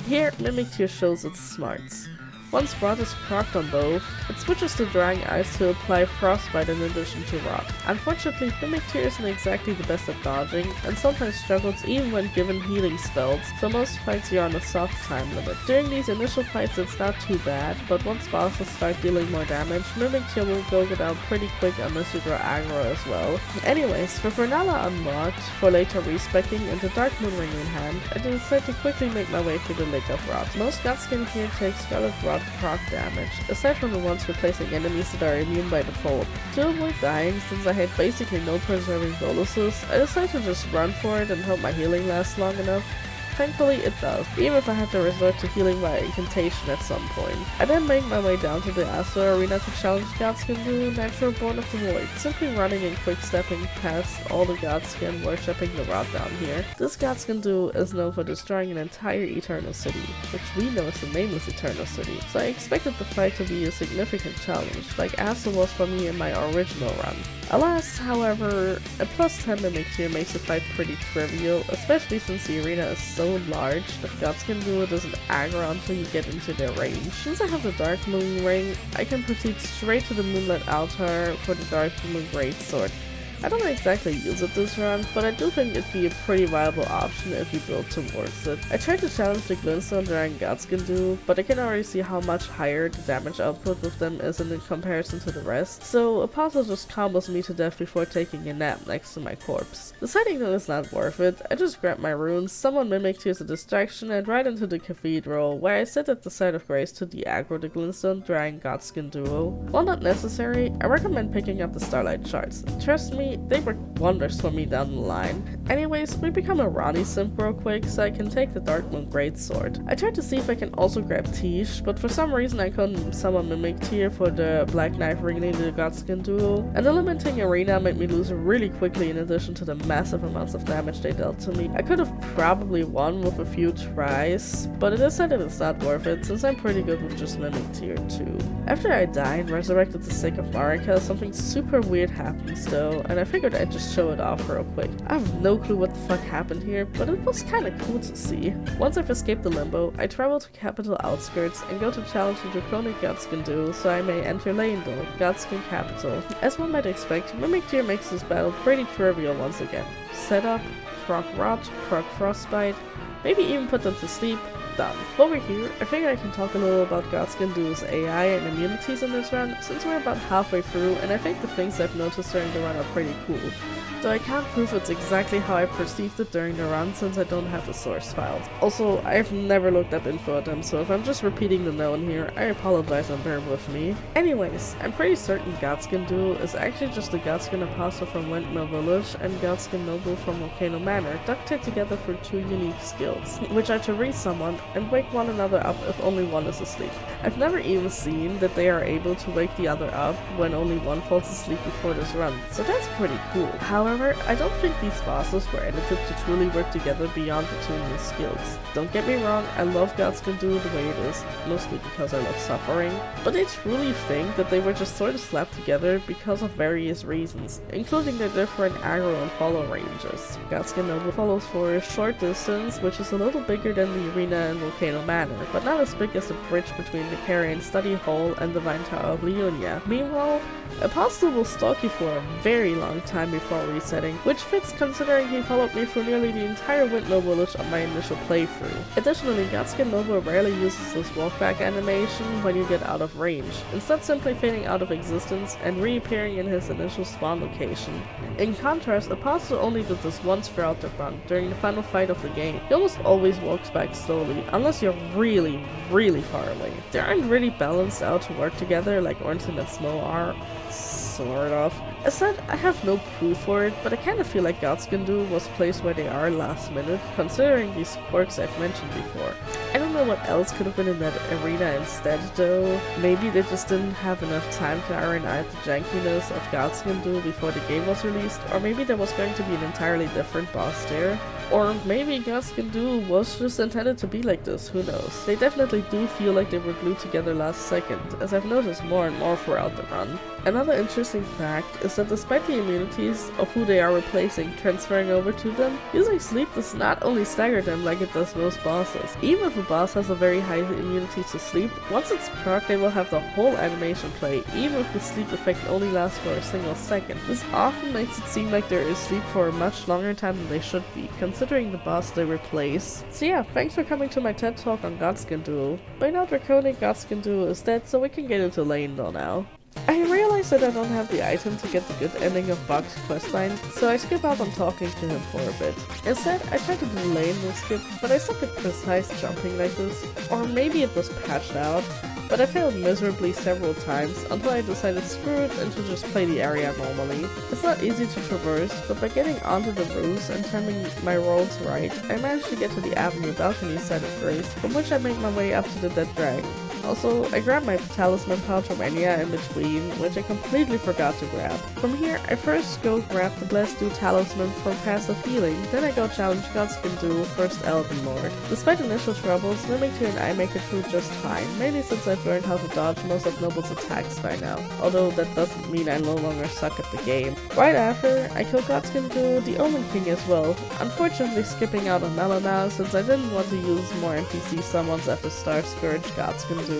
Here, Mimic Tier shows its smarts. Once rot is procced on both, it switches to drying ice to apply frostbite in addition to rot. Unfortunately, Mimic Tear isn't exactly the best at dodging, and sometimes struggles even when given healing spells, so most fights you're on a soft time limit. During these initial fights it's not too bad, but once bosses start dealing more damage, Mimic Tear will go down pretty quick unless you draw aggro as well. Anyways, with Renala unlocked for later respecking and the Dark Moon Ring in hand, I decided to quickly make my way through the Lake of Rot. Most Godskin here take Scarlet Rot proc damage, aside from the ones replacing enemies that are immune by default. To avoid dying, since I had basically no preserving boluses, I decided to just run for it and hope my healing lasts long enough. Thankfully it does, even if I had to resort to healing by incantation at some point. I then made my way down to the Astor Arena to challenge Godskin to Natural Born of the Void, simply running and quick stepping past all the Godskin worshipping the rot down here. This Godskin duo is known for destroying an entire Eternal City, which we know is the nameless Eternal City, so I expected the fight to be a significant challenge, like Astor was for me in my original run. Alas, however, a plus 10 Mimic Tear makes the fight pretty trivial, especially since the arena is so large that Godskin duo doesn't aggro until you get into their range. Since I have the Dark Moon Ring, I can proceed straight to the Moonlit Altar for the Dark Moon Greatsword. I don't exactly use it this run, but I do think it'd be a pretty viable option if you build towards it. I tried to challenge the Glintstone during Godskin duo, but I can already see how much higher the damage output with them is in comparison to the rest, so Apostle just combos me to death before taking a nap next to my corpse. Deciding that it's not worth it, I just grab my runes, summon Mimic Tear as a distraction, and ride into the Cathedral, where I sit at the site of grace to de-aggro the Glintstone during Godskin duo. While not necessary, I recommend picking up the Starlight Shards. Trust me, they work wonders for me down the line. Anyways, we become a Ronnie simp real quick so I can take the Dark Moon Greatsword. I tried to see if I can also grab Tish, but for some reason I couldn't summon Mimic Tear for the Black Knife ringing the Godskin duo, and the limiting arena made me lose really quickly in addition to the massive amounts of damage they dealt to me. I could have probably won with a few tries, but I decided it's not worth it since I'm pretty good with just Mimic Tear too. After I died and resurrected the Sick of Marika, something super weird happens though, and I figured I'd just show it off real quick. I have no clue what the fuck happened here, but it was kinda cool to see. Once I've escaped the limbo, I travel to Capital Outskirts and go to challenge the Draconic Godskin duo so I may enter Leyndell, Godskin Capital. As one might expect, Mimic Tear makes this battle pretty trivial once again. Set up, proc rot, proc frostbite, maybe even put them to sleep. Done. While we're here, I figure I can talk a little about Godskin duo's AI and immunities in this run, since we're about halfway through and I think the things I've noticed during the run are pretty cool. Though I can't prove it's exactly how I perceived it during the run since I don't have the source files. Also, I've never looked up info at them, so if I'm just repeating the known here, I apologize and bear with me. Anyways, I'm pretty certain Godskin duo is actually just the Godskin Apostle from Windmill Village and Godskin Noble from Volcano Manor, ducted together for two unique skills, which are to re-summon and wake one another up if only one is asleep. I've never even seen that they are able to wake the other up when only one falls asleep before this run, so that's pretty cool. However, I don't think these bosses were edited to truly work together beyond the two new skills. Don't get me wrong, I love Godskin duo the way it is, mostly because I love suffering, but I truly think that they were just sort of slapped together because of various reasons, including their different aggro and follow ranges. Godskin Noble follows for a short distance, which is a little bigger than the arena in Volcano Manor, but not as big as the bridge between the Carrion Study Hall and the Vine Tower of Leonia. Meanwhile, Apostle will stalk you for a very long time before resetting, which fits considering he followed me for nearly the entire Windmill Village on my initial playthrough. Additionally, Godskin Noble rarely uses this walkback animation when you get out of range, instead simply fading out of existence and reappearing in his initial spawn location. In contrast, Apostle only did this once throughout the run, during the final fight of the game. He almost always walks back slowly, unless you're really far away. They aren't really balanced out to work together like Ornstein and Snow are. Sort of. As said, I have no proof for it, but I kinda feel like Godskin duo was placed where they are last minute, considering these quirks I've mentioned before. I don't know what else could have been in that arena instead though. Maybe they just didn't have enough time to iron out the jankiness of Godskin duo before the game was released, or maybe there was going to be an entirely different boss there. Or maybe Godskin Duo was just intended to be like this, who knows. They definitely do feel like they were glued together last second, as I've noticed more and more throughout the run. Another interesting fact is that despite the immunities of who they are replacing transferring over to them, using sleep does not only stagger them like it does most bosses. Even if a boss has a very high immunity to sleep, once it's proc they will have the whole animation play, even if the sleep effect only lasts for a single second. This often makes it seem like they're asleep for a much longer time than they should be, considering the boss they replace. So yeah, thanks for coming to my TED Talk on Godskin Duo. By now Draconic Godskin Duo is dead, so we can get into Leyndell now. I realize that I don't have the item to get the good ending of Bog's questline, so I skip out on talking to him for a bit. Instead, I try to delay in the skip, but I suck at precise jumping like this, or maybe it was patched out, but I failed miserably several times until I decided screw it and to just play the area normally. It's not easy to traverse, but by getting onto the roofs and timing my rolls right, I managed to get to the avenue balcony side of Grace, from which I make my way up to the dead dragon. Also, I grabbed my talisman pouch from Enya in between, which I completely forgot to grab. From here, I first go grab the Blessed Duo talisman for passive healing, then I go challenge Godskin Duo first Elden Lord. Despite initial troubles, Mimic Tear and I make it through just fine, mainly since I've learned how to dodge most of Noble's attacks by now, although that doesn't mean I no longer suck at the game. Right after, I kill Godskin Duo, the Omen King as well, unfortunately skipping out on Melina since I didn't want to use more NPC summons after Star Scourge Godskin Duo.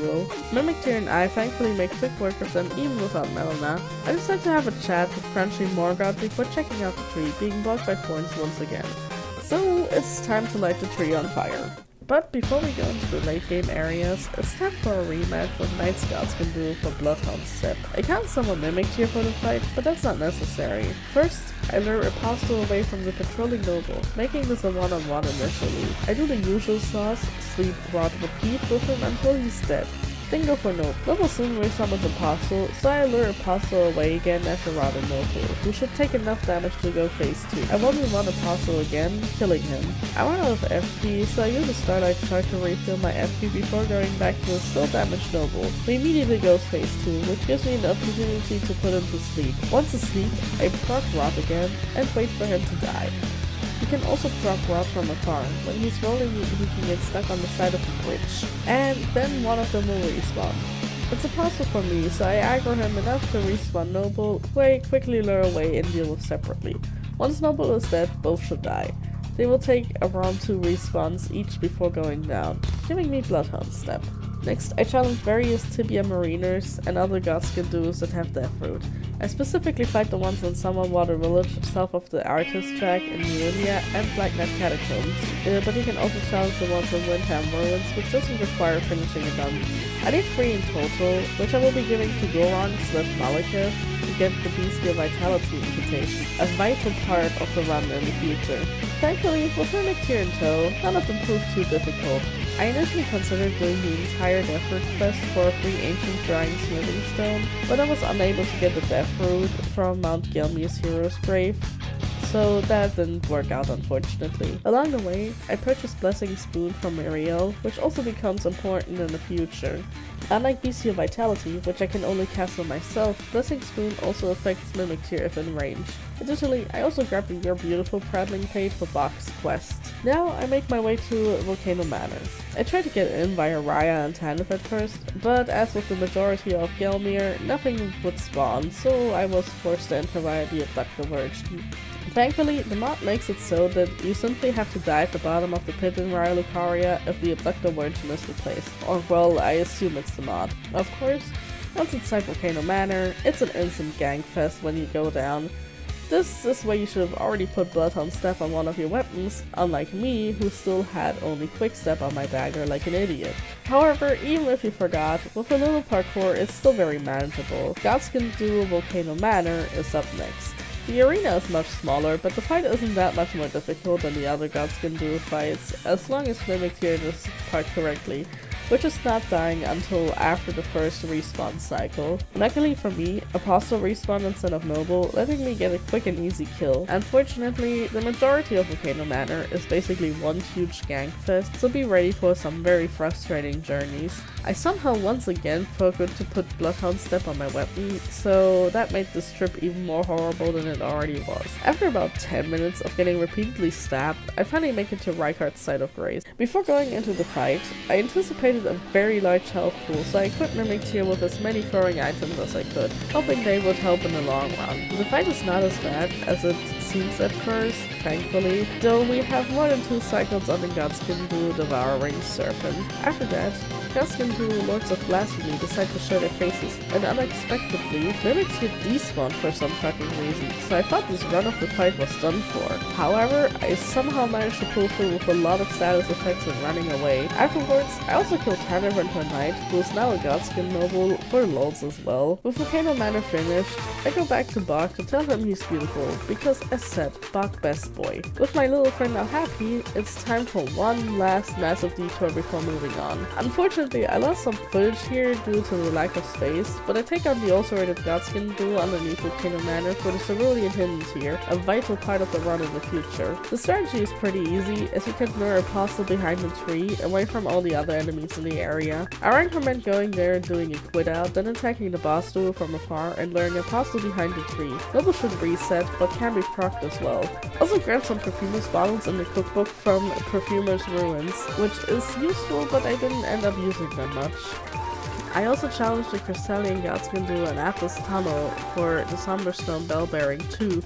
Mimic Tear and I thankfully make quick work of them even without Melina. I decided to have a chat with Crunchy Morgoth before checking out the tree, being blocked by thorns once again. So it's time to light the tree on fire. But before we go into the late game areas, it's time for a rematch with Knight's Godskin Duo for Bloodhound Step. I can't summon Mimic Tear for the fight, but that's not necessary. First, I lure Apostle away from the controlling Noble, making this a one-on-one initially. I do the usual sauce, sleep, rot, repeat with him until he's dead. Then go for Noble. Noble soon resummons Apostle, so I lure Apostle away again after Rotting Noble, who should take enough damage to go phase 2. I won't run Apostle again, killing him. I run out of FP, so I use a Starlight Shard to refill my FP before going back to a still damaged Noble, who immediately goes phase 2, which gives me an opportunity to put him to sleep. Once asleep, I proc Rot again, and wait for him to die. You can also proc Rot from afar. When he's rolling, he can get stuck on the side of the bridge, and then one of them will respawn. It's a puzzle for me, so I aggro him enough to respawn Noble, who I quickly lure away and deal with separately. Once Noble is dead, both should die. They will take around 2 respawns each before going down, giving me Bloodhound Step. Next, I challenge various Tibia Mariners and other Godskin Duos that have Deathroot. I specifically fight the ones in Summerwater Village, south of the Artist Track in Neonia and Black Knight Catacombs, but you can also challenge the ones in Windham Ruins, which doesn't require finishing a dungeon. I need 3 in total, which I will be giving to Goron/Malekith to get the Bestial Vitality invitation, a vital part of the run in the future. Thankfully, with Mimic Tear in tow, none of them proved too difficult. I initially considered doing the entire Deathroot quest for a free Ancient Drying Smithing Stone, but I was unable to get the Deathroot from Mount Gelmir's Hero's Grave, so that didn't work out unfortunately. Along the way, I purchased Blessing Spoon from Ariel, which also becomes important in the future. Unlike Bestial Vitality, which I can only cast on myself, Blessing Spoon also affects Mimic Tear if in range. Additionally, I also grabbed the Your Beautiful Prattling page for Bog's quest. Now I make my way to Volcano Manor. I tried to get in via Raya and Tanith at first, but as with the majority of Gelmir, nothing would spawn, so I was forced to enter via the Abductor Virgin. Thankfully, the mod makes it so that you simply have to die at the bottom of the pit in Raya Lucaria if the Abductor Virgin is replaced. Or well, I assume it's the mod. Of course, once inside Volcano Manor, it's an instant gang fest when you go down. This is where you should have already put Bloodhound Step on one of your weapons, unlike me, who still had only Quick Step on my dagger like an idiot. However, even if you forgot, with a little parkour it's still very manageable. Godskin Duo Volcano Manor is up next. The arena is much smaller, but the fight isn't that much more difficult than the other Godskin Duo fights, as long as Mimic Tear does its part correctly. which is not dying until after the first respawn cycle. Luckily for me, Apostle respawned instead of Noble, letting me get a quick and easy kill. Unfortunately, the majority of Volcano Manor is basically one huge gank fest, so be ready for some very frustrating journeys. I somehow once again forgot to put Bloodhound Step on my weapon, so that made this trip even more horrible than it already was. After about 10 minutes of getting repeatedly stabbed, I finally make it to Reichardt's side of grace. Before going into the fight, I anticipated a very large health pool, so I equipped Mimic Tear with as many throwing items as I could, hoping they would help in the long run. The fight is not as bad as it seems at first, thankfully, though we have more than 2 cycles on the Godskin duo devouring Serpent. After that, Godskin duo Lords of Blasphemy decide to show their faces, and unexpectedly, Mimics get despawned for some fucking reason, so I thought this run of the fight was done for. However, I somehow managed to pull through with a lot of status effects and running away. Afterwards, I also killed Tanner her Knight, who is now a Godskin noble, for lols as well. With Volcano Manor finished, I go back to Bog to tell him he's beautiful, because as said, Bog best boy. With my little friend now happy, it's time for one last massive detour before moving on. Unfortunately, I lost some footage here due to the lack of space, but I take on the also rated Godskin duo underneath Volcano Manor for the Cerulean Hidden Tier, a vital part of the run in the future. The strategy is pretty easy, as you can lure Apostle behind the tree, away from all the other enemies in the area. I recommend going there and doing a quit out, then attacking the boss duo from afar and luring Apostle behind the tree. Noble should reset, but can be procced as well. Also grab some Perfumer's bottles in the cookbook from Perfumer's Ruins, which is useful, but I didn't end up using them much. I also challenged the Crystallian Godskin duo in Atlas Tunnel for the Somberstone Bellbearing too,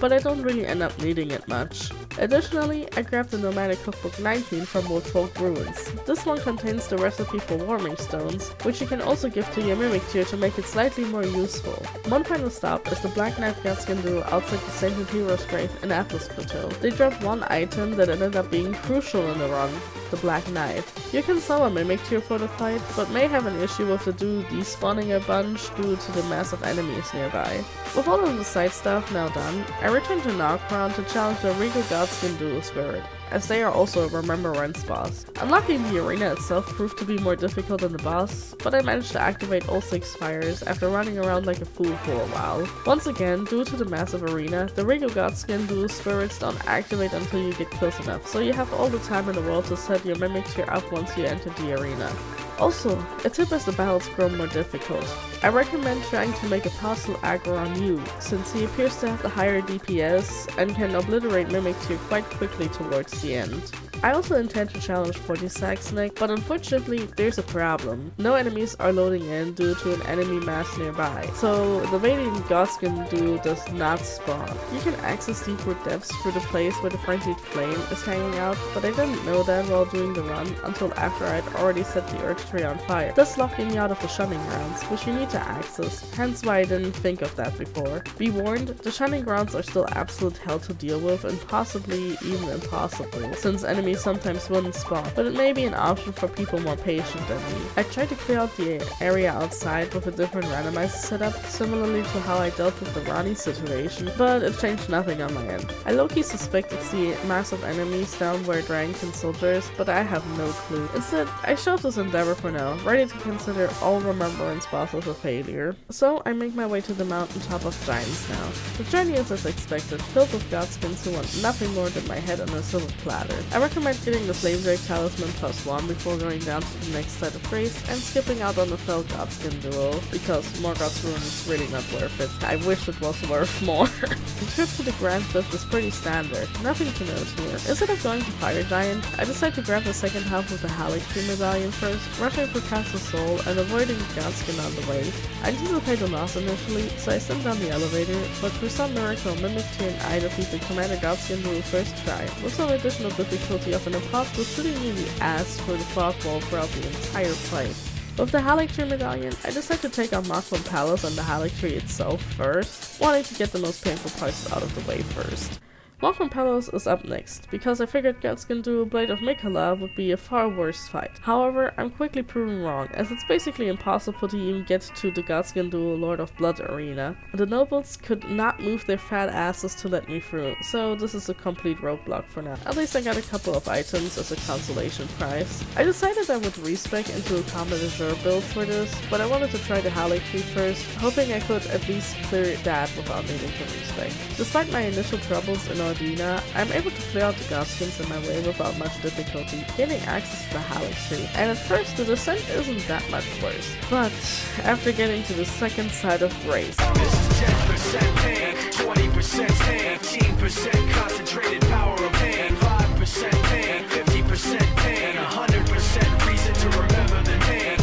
but I don't really end up needing it much. Additionally, I grabbed the Nomadic Cookbook 19 from Woodfolk Ruins. This one contains the recipe for warming stones, which you can also give to your Mimic Tier to make it slightly more useful. One final stop is the Black Knight Godskin duo outside the Sainted Hero's Grave in Atlas Plateau. They dropped one item that ended up being crucial in the run, the Black Knife. You can sell a Mimic Tier for the fight, but may have an issue with the duo despawning a bunch due to the massive enemies nearby. With all of the side stuff now done, I return to Narcron to challenge the Regal Godskin duo Spirit, as they are also a Remembrance boss. Unlocking the arena itself proved to be more difficult than the boss, but I managed to activate all 6 fires after running around like a fool for a while. Once again, due to the massive arena, the Regal Godskin duo Spirits don't activate until you get close enough, so you have all the time in the world to set your Mimic Tier up once you enter the arena. Also, a tip as the battles grow more difficult. I recommend trying to make Apostle aggro on you, since he appears to have the higher DPS and can obliterate Mimic Tier quite quickly towards the end. I also intend to challenge 40 Saxnick, but unfortunately there's a problem. No enemies are loading in due to an enemy mass nearby, so the Radiant Godskin duo does not spawn. You can access deeper depths through the place where the Frenzied Flame is hanging out, but I didn't know that while doing the run until after I'd already set the Earth Tree on fire, thus locking me out of the Shunning Grounds, which you need to access, hence why I didn't think of that before. Be warned, the Shunning Grounds are still absolute hell to deal with and possibly even impossible, since enemies sometimes wouldn't spawn, but it may be an option for people more patient than me. I tried to clear out the area outside with a different randomizer setup, similarly to how I dealt with the Ronnie situation, but it changed nothing on my end. I low-key suspect it's the massive enemies downward rank and soldiers, but I have no clue. Instead, I shelved this endeavor for now, ready to consider all Remembrance bosses a failure. So I make my way to the mountaintop of giants now. The journey is as expected, filled with Godskins who want nothing more than my head on a silver platter. I recommend getting the Flamedrake Talisman +1 before going down to the next site of grace and skipping out on the Fell Godskin duo, because Morgoth's Ruin is really not worth it. I wish it was worth more. The trip to the Grand Cliff is pretty standard, nothing to note here. Instead of going to Fire Giant, I decide to grab the second half of the Halictree Medallion first, rushing for Castle Soul and avoiding Godskin on the way. I anticipate a loss initially, so I send down the elevator, but for some miracle Mimic Tier and I defeat the Commander Godskin duo first try, with some additional difficulty of an Apostle shooting me in the ass for the fog wall throughout the entire fight. With the Halictree Medallion, I decide to take on Markland Palace and the Halictree itself first, wanting to get the most painful parts out of the way first. Walking Palace is up next, because I figured Godskin Duo Blade of Mikala would be a far worse fight. However, I'm quickly proven wrong, as it's basically impossible to even get to the Godskin Duo Lord of Blood arena. The nobles could not move their fat asses to let me through, so this is a complete roadblock for now. At least I got a couple of items as a consolation prize. I decided I would respec into a Combat Azure build for this, but I wanted to try the Halleck tree first, hoping I could at least clear that without needing to respec. Despite my initial troubles in Ordina, I'm able to clear out the Godskins in my way without much difficulty, gaining access to the Halleck tree. And at first the descent isn't that much worse, but after getting to the second side of Grace, this is 10% pain, 20% pain, 15% concentrated power of pain, 5% pain, 50% pain, 100% reason to remember the pain.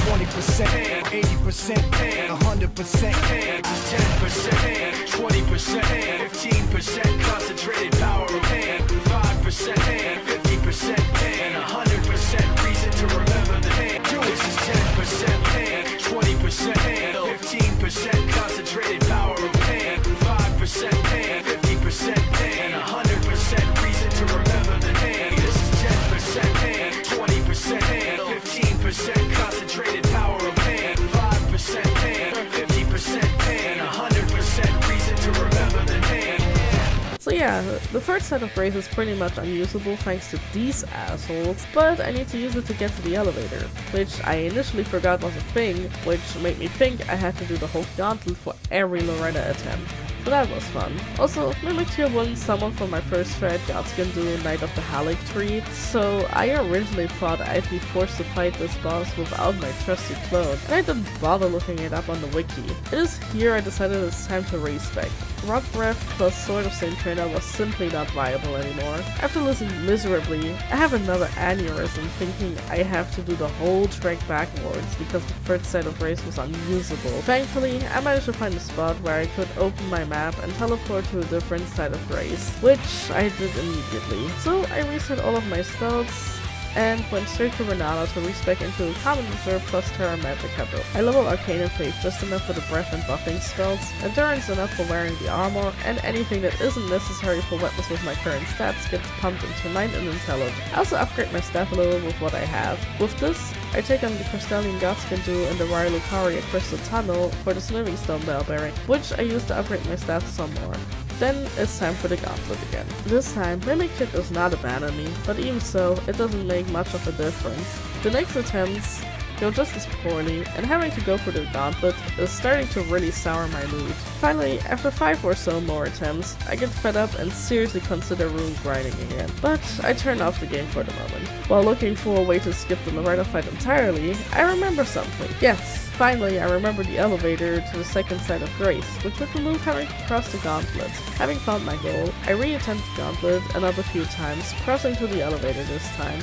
20% pain, 80% pain, 100% pain, 10% pain, 20% pain, 15% concentrated power of pain, 5% pain, 50% pain, 100% reason to remember the pain. This is 10% pain, 20% pain, 15% concentrated power of pain, 5% pain, 50% pain, 100% reason to remember the pain. This is 10% pain, 20% pain, 15% concentrated power of pain, 5% pain, 50% pain, 100% reason to remember the pain. So yeah, the third set of Grace is pretty much unusable thanks to these assholes, but I need to use it to get to the elevator, which I initially forgot was a thing, which made me think I had to do the whole gauntlet for every Loretta attempt. So that was fun. Also, Mimic Tier 1 summoned for my first try at Godskin Duo Knight of the Halleck tree, so I originally thought I'd be forced to fight this boss without my trusty clone, and I didn't bother looking it up on the wiki. It is here I decided it's time to respec. Rock Breath plus Sword of St. Trina was simply not viable anymore. After losing miserably, I have another aneurysm thinking I have to do the whole trek backwards because the third set of Grace was unusable. Thankfully, I managed to find a spot where I could open my map and teleport to a different side of Grace, which I did immediately. So I reset all of my spells and went straight to Renala to respec into a Common Reserve plus Terra Magica build. I leveled Arcane and Faith just enough for the breath and buffing spells, Endurance enough for wearing the armor, and anything that isn't necessary for weapons with my current stats gets pumped into Mind and Intelligence. I also upgrade my staff a little with what I have. With this, I take on the Crystalline Godskin Duo in the Rye Lucaria Crystal Tunnel for the Smithing Stone Bell Bearing, which I use to upgrade my staff some more. Then it's time for the gauntlet again. This time, Mimic Kit does not abandon me, but even so, it doesn't make much of a difference. The next attempts go just as poorly, and having to go for the gauntlet is starting to really sour my mood. Finally, after 5 or so more attempts, I get fed up and seriously consider rune grinding again, but I turn off the game for the moment. While looking for a way to skip the Loretta fight entirely, I remember something. Yes, finally I remember the elevator to the second side of Grace, which would remove having to cross the gauntlet. Having found my goal, I re-attempt the gauntlet another few times, crossing to the elevator this time.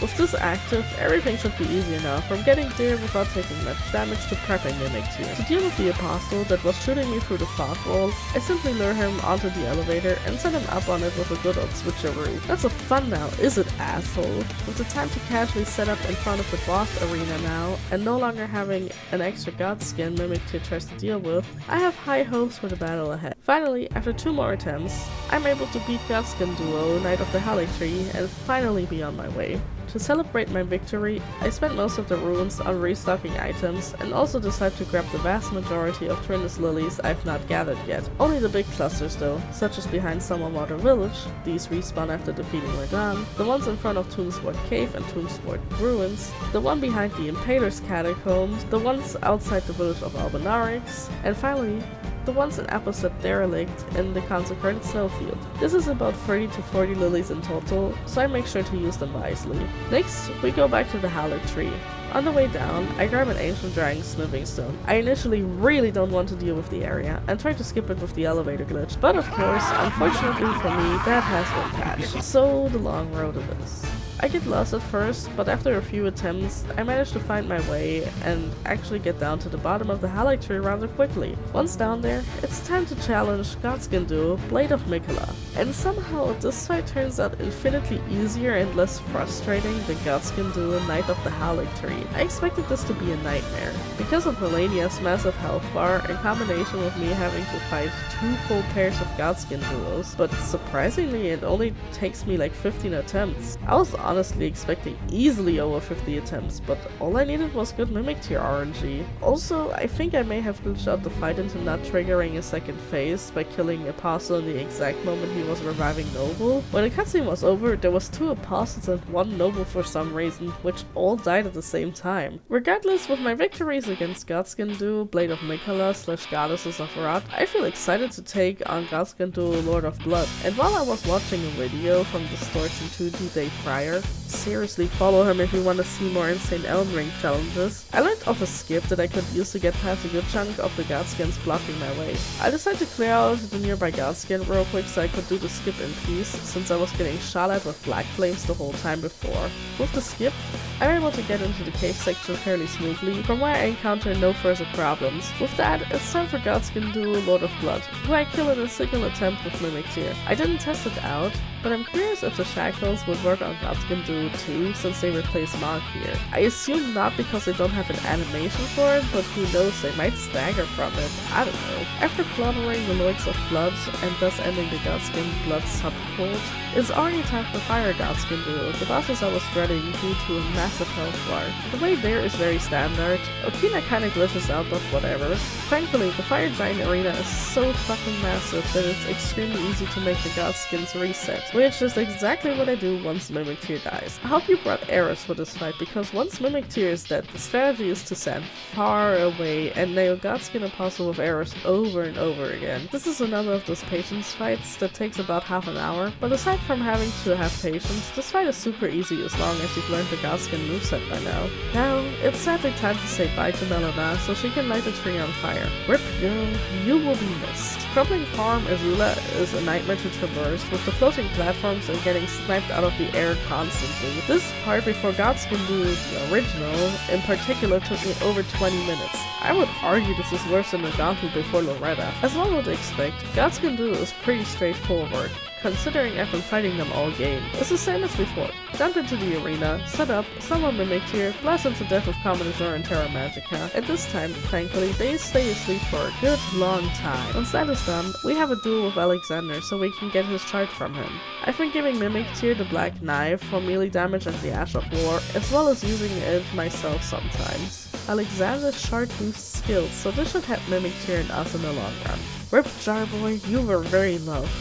With this active, everything should be easy enough, from getting there without taking much damage to prepping Mimic Tier. To deal with the apostle that was shooting me through the fog wall, I simply lure him onto the elevator and set him up on it with a good old switcheroo. That's a fun now, is it, asshole? With the time to casually set up in front of the boss arena now, and no longer having an extra Godskin Mimic Tier tries to deal with, I have high hopes for the battle ahead. Finally, after 2 more attempts, I'm able to beat Godskin Duo Knight of the Halleck tree and finally be on my way. To celebrate my victory, I spent most of the runes on restocking items and also decided to grab the vast majority of Trinus lilies I've not gathered yet. Only the big clusters though, such as behind Summerwater Village, these respawn after defeating Radahn, the ones in front of Tombsword Cave and Tombsword Ruins, the one behind the Impaler's Catacombs, the ones outside the village of Albinarix, and finally, the ones in Apposite Derelict in the Consecrated Snowfield. This is about 30 to 40 lilies in total, so I make sure to use them wisely. Next, we go back to the Halleck tree. On the way down, I grab an Ancient Dragon Smithing Stone. I initially really don't want to deal with the area, and try to skip it with the elevator glitch, but of course, unfortunately for me, that has been patched, so the long road it is. I get lost at first, but after a few attempts, I manage to find my way and actually get down to the bottom of the Halleck tree rather quickly. Once down there, it's time to challenge Godskin duo Blade of Mikola. And somehow this fight turns out infinitely easier and less frustrating than Godskin duo Knight of the Halleck tree. I expected this to be a nightmare. Because of Melania's massive health bar in combination with me having to fight 2 full pairs of Godskin duos, but surprisingly it only takes me like 15 attempts. I was honestly expecting easily over 50 attempts, but all I needed was good Mimic Tier RNG. Also, I think I may have glitched out the fight into not triggering a second phase by killing Apostle in the exact moment he was reviving Noble. When the cutscene was over, there was 2 Apostles and 1 Noble for some reason, which all died at the same time. Regardless, with my victories against Godskin duo Blade of Mikola / Goddesses of Wrath, I feel excited to take on Godskin duo Lord of Blood. And while I was watching a video from Distortion 2 the day prior, seriously follow him if you want to see more insane Elden Ring challenges, I learned of a skip that I could use to get past a good chunk of the Godskins blocking my way. I decided to clear out the nearby Godskin real quick so I could do the skip in peace, since I was getting shot at with black flames the whole time before. With the skip, I'm able to get into the cave section fairly smoothly, from where I encounter no further problems. With that, it's time for Godskin duo Lord of Blood, who I kill in a single attempt with Mimic Tier. I didn't test it out, but I'm curious if the shackles would work on Godskin duo too, since they replace Mog here. I assume not because they don't have an animation for it, but who knows, they might stagger from it, I don't know. After clamoring the Lords of Blood, and thus ending the Godskin Blood subcult, it's already time for Fire Godskin duo, the bosses I was dreading due to a massive health bar. The way there is very standard. Okina kinda glitches out, but whatever. Thankfully, the Fire Giant arena is so fucking massive that it's extremely easy to make the Godskins reset, which is exactly what I do once Mimic Tier dies. I hope you brought Eris for this fight, because once Mimic Tier is dead, the strategy is to stand far away and nail Godskin Apostle with Eris over and over again. This is another of those patience fights that takes about half an hour, but aside from having to have patience, this fight is super easy as long as you've learned the Godskin moveset by now. Now, it's sadly time to say bye to Melana so she can light the tree on fire. Rip girl, you will be missed. Crumbling Farm Azula is a nightmare to traverse, with the floating platforms and getting sniped out of the air constantly. This part before Godskin duo the original, in particular, took me over 20 minutes. I would argue this is worse than the gauntlet before Loretta. As one would expect, Godskin duo is pretty straightforward, considering I've been fighting them all game. It's the same as before. Jump into the arena, set up, summon Mimic Tier, blast them to death with Common Azure and Terra Magica, and this time, thankfully, they stay asleep for a good long time. Once that is done, we have a duel with Alexander so we can get his charge from him. I've been giving Mimic Tier the Black Knife for melee damage and the Ash of War, as well as using it myself sometimes. Alexander's shard boosts skills, so this should help Mimic Tier and us in the long run. Rip Jarboy, you were very loved.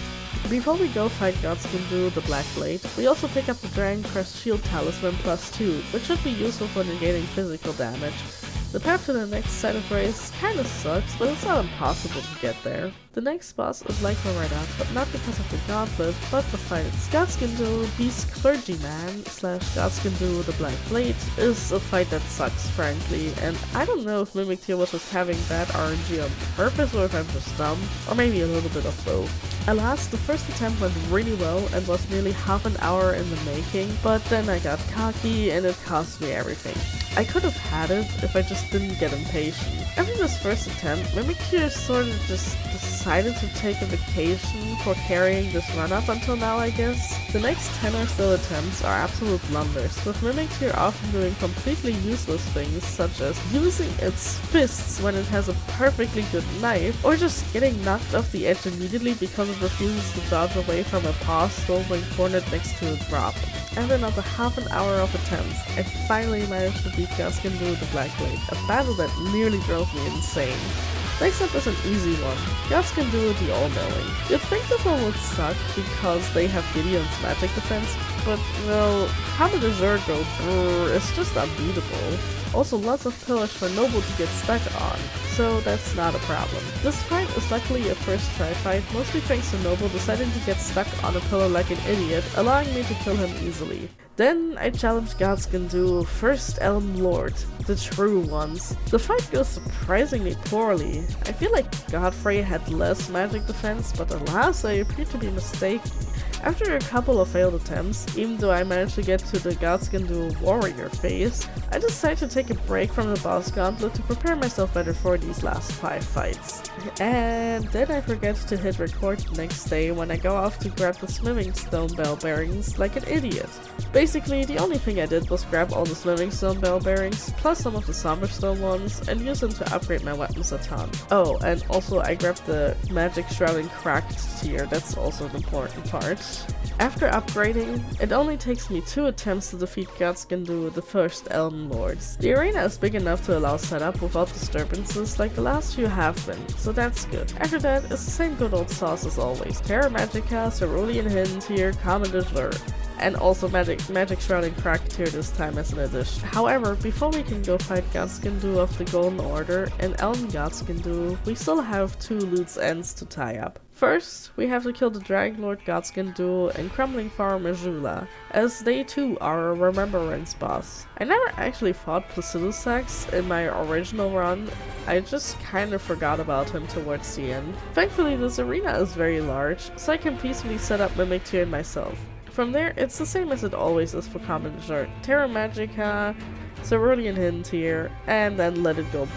Before we go fight Godskin duo the Black Blade, we also pick up the Dragon Crest Shield Talisman +2, which should be useful for negating physical damage. The path to the next set of race kinda sucks, but it's not impossible to get there. The next boss is like Loretta, but not because of the gauntlet, but the fight. Godskin duo Beast Clergyman / Godskin duo the Black Blade is a fight that sucks, frankly, and I don't know if Mimic Tier was just having bad RNG on purpose or if I'm just dumb, or maybe a little bit of both. Alas, the first attempt went really well and was nearly half an hour in the making, but then I got cocky and it cost me everything. I could have had it if I just didn't get impatient. After this first attempt, Mimic Tier sort of just decided to take a vacation for carrying this run up until now, I guess. The next 10 or so attempts are absolute blunders, with Mimic Tier often doing completely useless things such as using its fists when it has a perfectly good knife, or just getting knocked off the edge immediately because it refuses to dodge away from a Apostle when cornered next to a drop. After another half an hour of attempts, I finally managed to beat Godskin duo the Black Blade, a battle that nearly drove me insane. Next up is an easy one, Godskin duo the All-Knowing. You'd think this one would suck because they have Gideon's magic defense, but well, Common Azure go brrr, it's just unbeatable. Also lots of pillars for Noble to get stuck on, so that's not a problem. This fight is luckily a first try fight, mostly thanks to Noble deciding to get stuck on a pillar like an idiot, allowing me to kill him easily. Then I challenged Godskin duo First Elden Lord, the true ones. The fight goes surprisingly poorly. I feel like Godfrey had less magic defense, but alas, I appear to be mistaken. After a couple of failed attempts, even though I managed to get to the Godskin Duo Warrior phase, I decided to take a break from the boss gauntlet to prepare myself better for these last 5 fights. And then I forget to hit record the next day when I go off to grab the smithing stone bell bearings like an idiot. Basically, the only thing I did was grab all the smithing stone bell bearings, plus some of the somber stone ones, and use them to upgrade my weapons a ton. Oh, and also I grabbed the magic shrouding cracked tier, that's also an important part. After upgrading, it only takes me 2 attempts to defeat Godskin Duo, the first Elden Lords. The arena is big enough to allow setup without disturbances like the last few have been, so that's good. After that, it's the same good old sauce as always. Terra Magica, Cerulean Hidden Tier, Common Dessert, and also Magic Shrouding Crack tier this time as an addition. However, before we can go fight Godskin Duo of the Golden Order and Elden Godskin Duo, we still have 2 loose ends to tie up. First, we have to kill the Dragon Lord Godskin Duo and Crumbling Farm Majula, as they too are a remembrance boss. I never actually fought Placidusax in my original run, I just kinda forgot about him towards the end. Thankfully this arena is very large, so I can peacefully set up Mimic Tier myself. From there, it's the same as it always is for Common Dessert. Terra Magica, Cerulean Hidden Tier, and then let it go.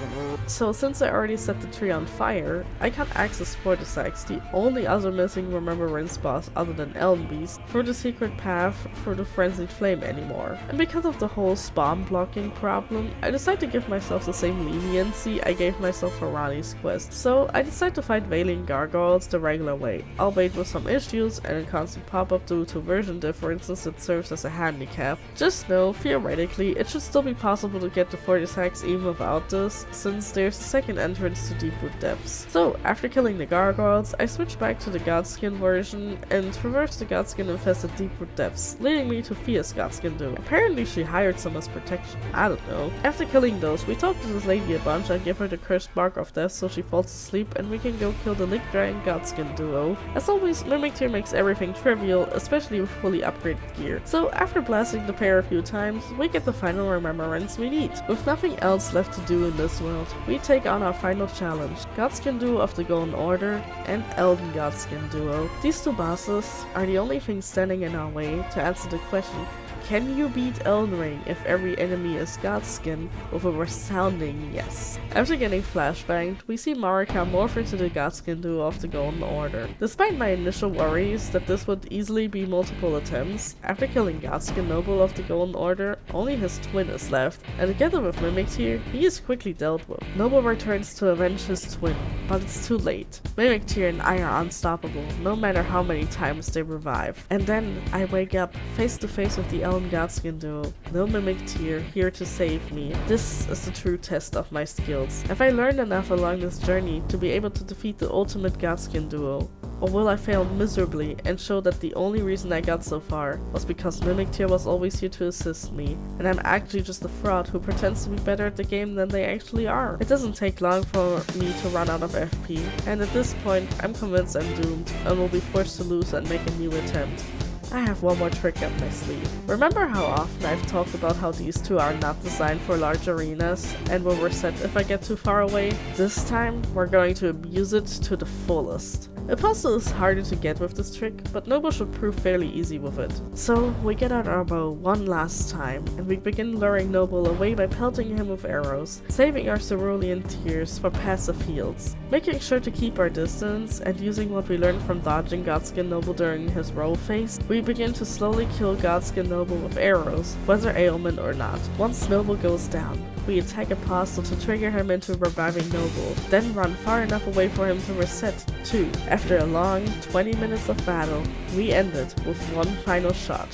So since I already set the tree on fire, I can't access Fortisax, the only other missing Remembrance boss other than Elden Beast, through the secret path for the Frenzied Flame anymore. And because of the whole spawn blocking problem, I decided to give myself the same leniency I gave myself for Rani's quest. So I decided to fight Wailing Gargoyles the regular way, albeit with some issues and a constant pop-up due to version differences that serves as a handicap. Just know, theoretically, it should still be possible to get to 40 sacks even without this, since there's a second entrance to Deepwood Depths. So, after killing the gargoyles, I switched back to the Godskin version and traversed the Godskin infested Deepwood Depths, leading me to Fia's Godskin Duo. Apparently she hired some as protection, I don't know. After killing those, we talk to this lady a bunch and give her the cursed mark of death so she falls asleep and we can go kill the Lick Dragon Godskin Duo. As always, Mimic Tier makes everything trivial, especially with fully upgraded gear. So after blasting the pair a few times, we get the final remembrance we need. With nothing else left to do in this world, we take on our final challenge, Godskin Duo of the Golden Order and Elden Godskin Duo. These 2 bosses are the only things standing in our way to answer the question, can you beat Elden Ring if every enemy is Godskin, with a resounding yes. After getting flashbanged, we see Marika morph into the Godskin Duo of the Golden Order. Despite my initial worries that this would easily be multiple attempts, after killing Godskin Noble of the Golden Order, only his twin is left, and together with Mimic Tier, he is quickly dealt with. Noble returns to avenge his twin, but it's too late. Mimic Tier and I are unstoppable, no matter how many times they revive. And then I wake up face to face with the Elden Godskin Duo. No Mimic Tier here to save me. This is the true test of my skills. Have I learned enough along this journey to be able to defeat the ultimate Godskin Duo? Or will I fail miserably and show that the only reason I got so far was because Mimic Tier was always here to assist me, and I'm actually just a fraud who pretends to be better at the game than they actually are? It doesn't take long for me to run out of FP, and at this point I'm convinced I'm doomed and will be forced to lose and make a new attempt. I have one more trick up my sleeve. Remember how often I've talked about how these 2 are not designed for large arenas and will reset if I get too far away? This time, we're going to abuse it to the fullest. Apostle is harder to get with this trick, but Noble should prove fairly easy with it. So, we get out our bow one last time, and we begin luring Noble away by pelting him with arrows, saving our cerulean tears for passive heals. Making sure to keep our distance, and using what we learned from dodging Godskin Noble during his roll phase, we begin to slowly kill Godskin Noble with arrows, whether ailment or not. Once Noble goes down, we attack Apostle to trigger him into reviving Noble, then run far enough away for him to reset too. After a long 20 minutes of battle, we end it with one final shot.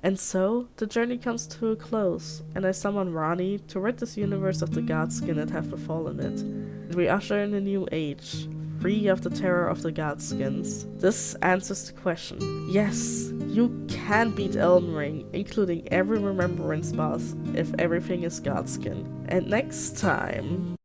And so, the journey comes to a close, and I summon Rani to rid this universe of the Godskin that have befallen it. And we usher in a new age, free of the terror of the Godskins. This answers the question. Yes, you can beat Elden Ring, including every remembrance boss, if everything is Godskin. And next time...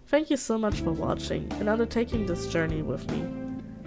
Thank you so much for watching and undertaking this journey with me.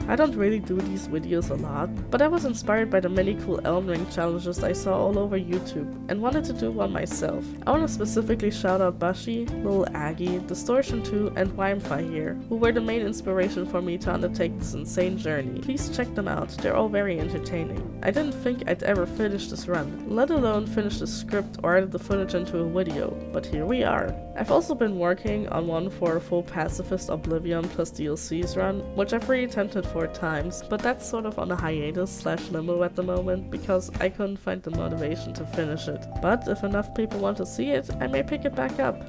I don't really do these videos a lot, but I was inspired by the many cool Elden Ring challenges I saw all over YouTube and wanted to do one myself. I want to specifically shout out Bashi, Lil Aggie, Distortion 2 and Wimfi here, who were the main inspiration for me to undertake this insane journey. Please check them out, they're all very entertaining. I didn't think I'd ever finish this run, let alone finish the script or edit the footage into a video, but here we are. I've also been working on one for a full Pacifist Oblivion plus DLCs run, which I've re-attempted 4 times, but that's sort of on a hiatus/limbo at the moment because I couldn't find the motivation to finish it. But if enough people want to see it, I may pick it back up.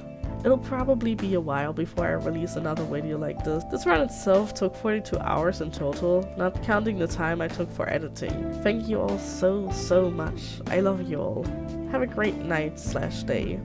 It'll probably be a while before I release another video like this. This run itself took 42 hours in total, not counting the time I took for editing. Thank you all so much. I love you all. Have a great night/day.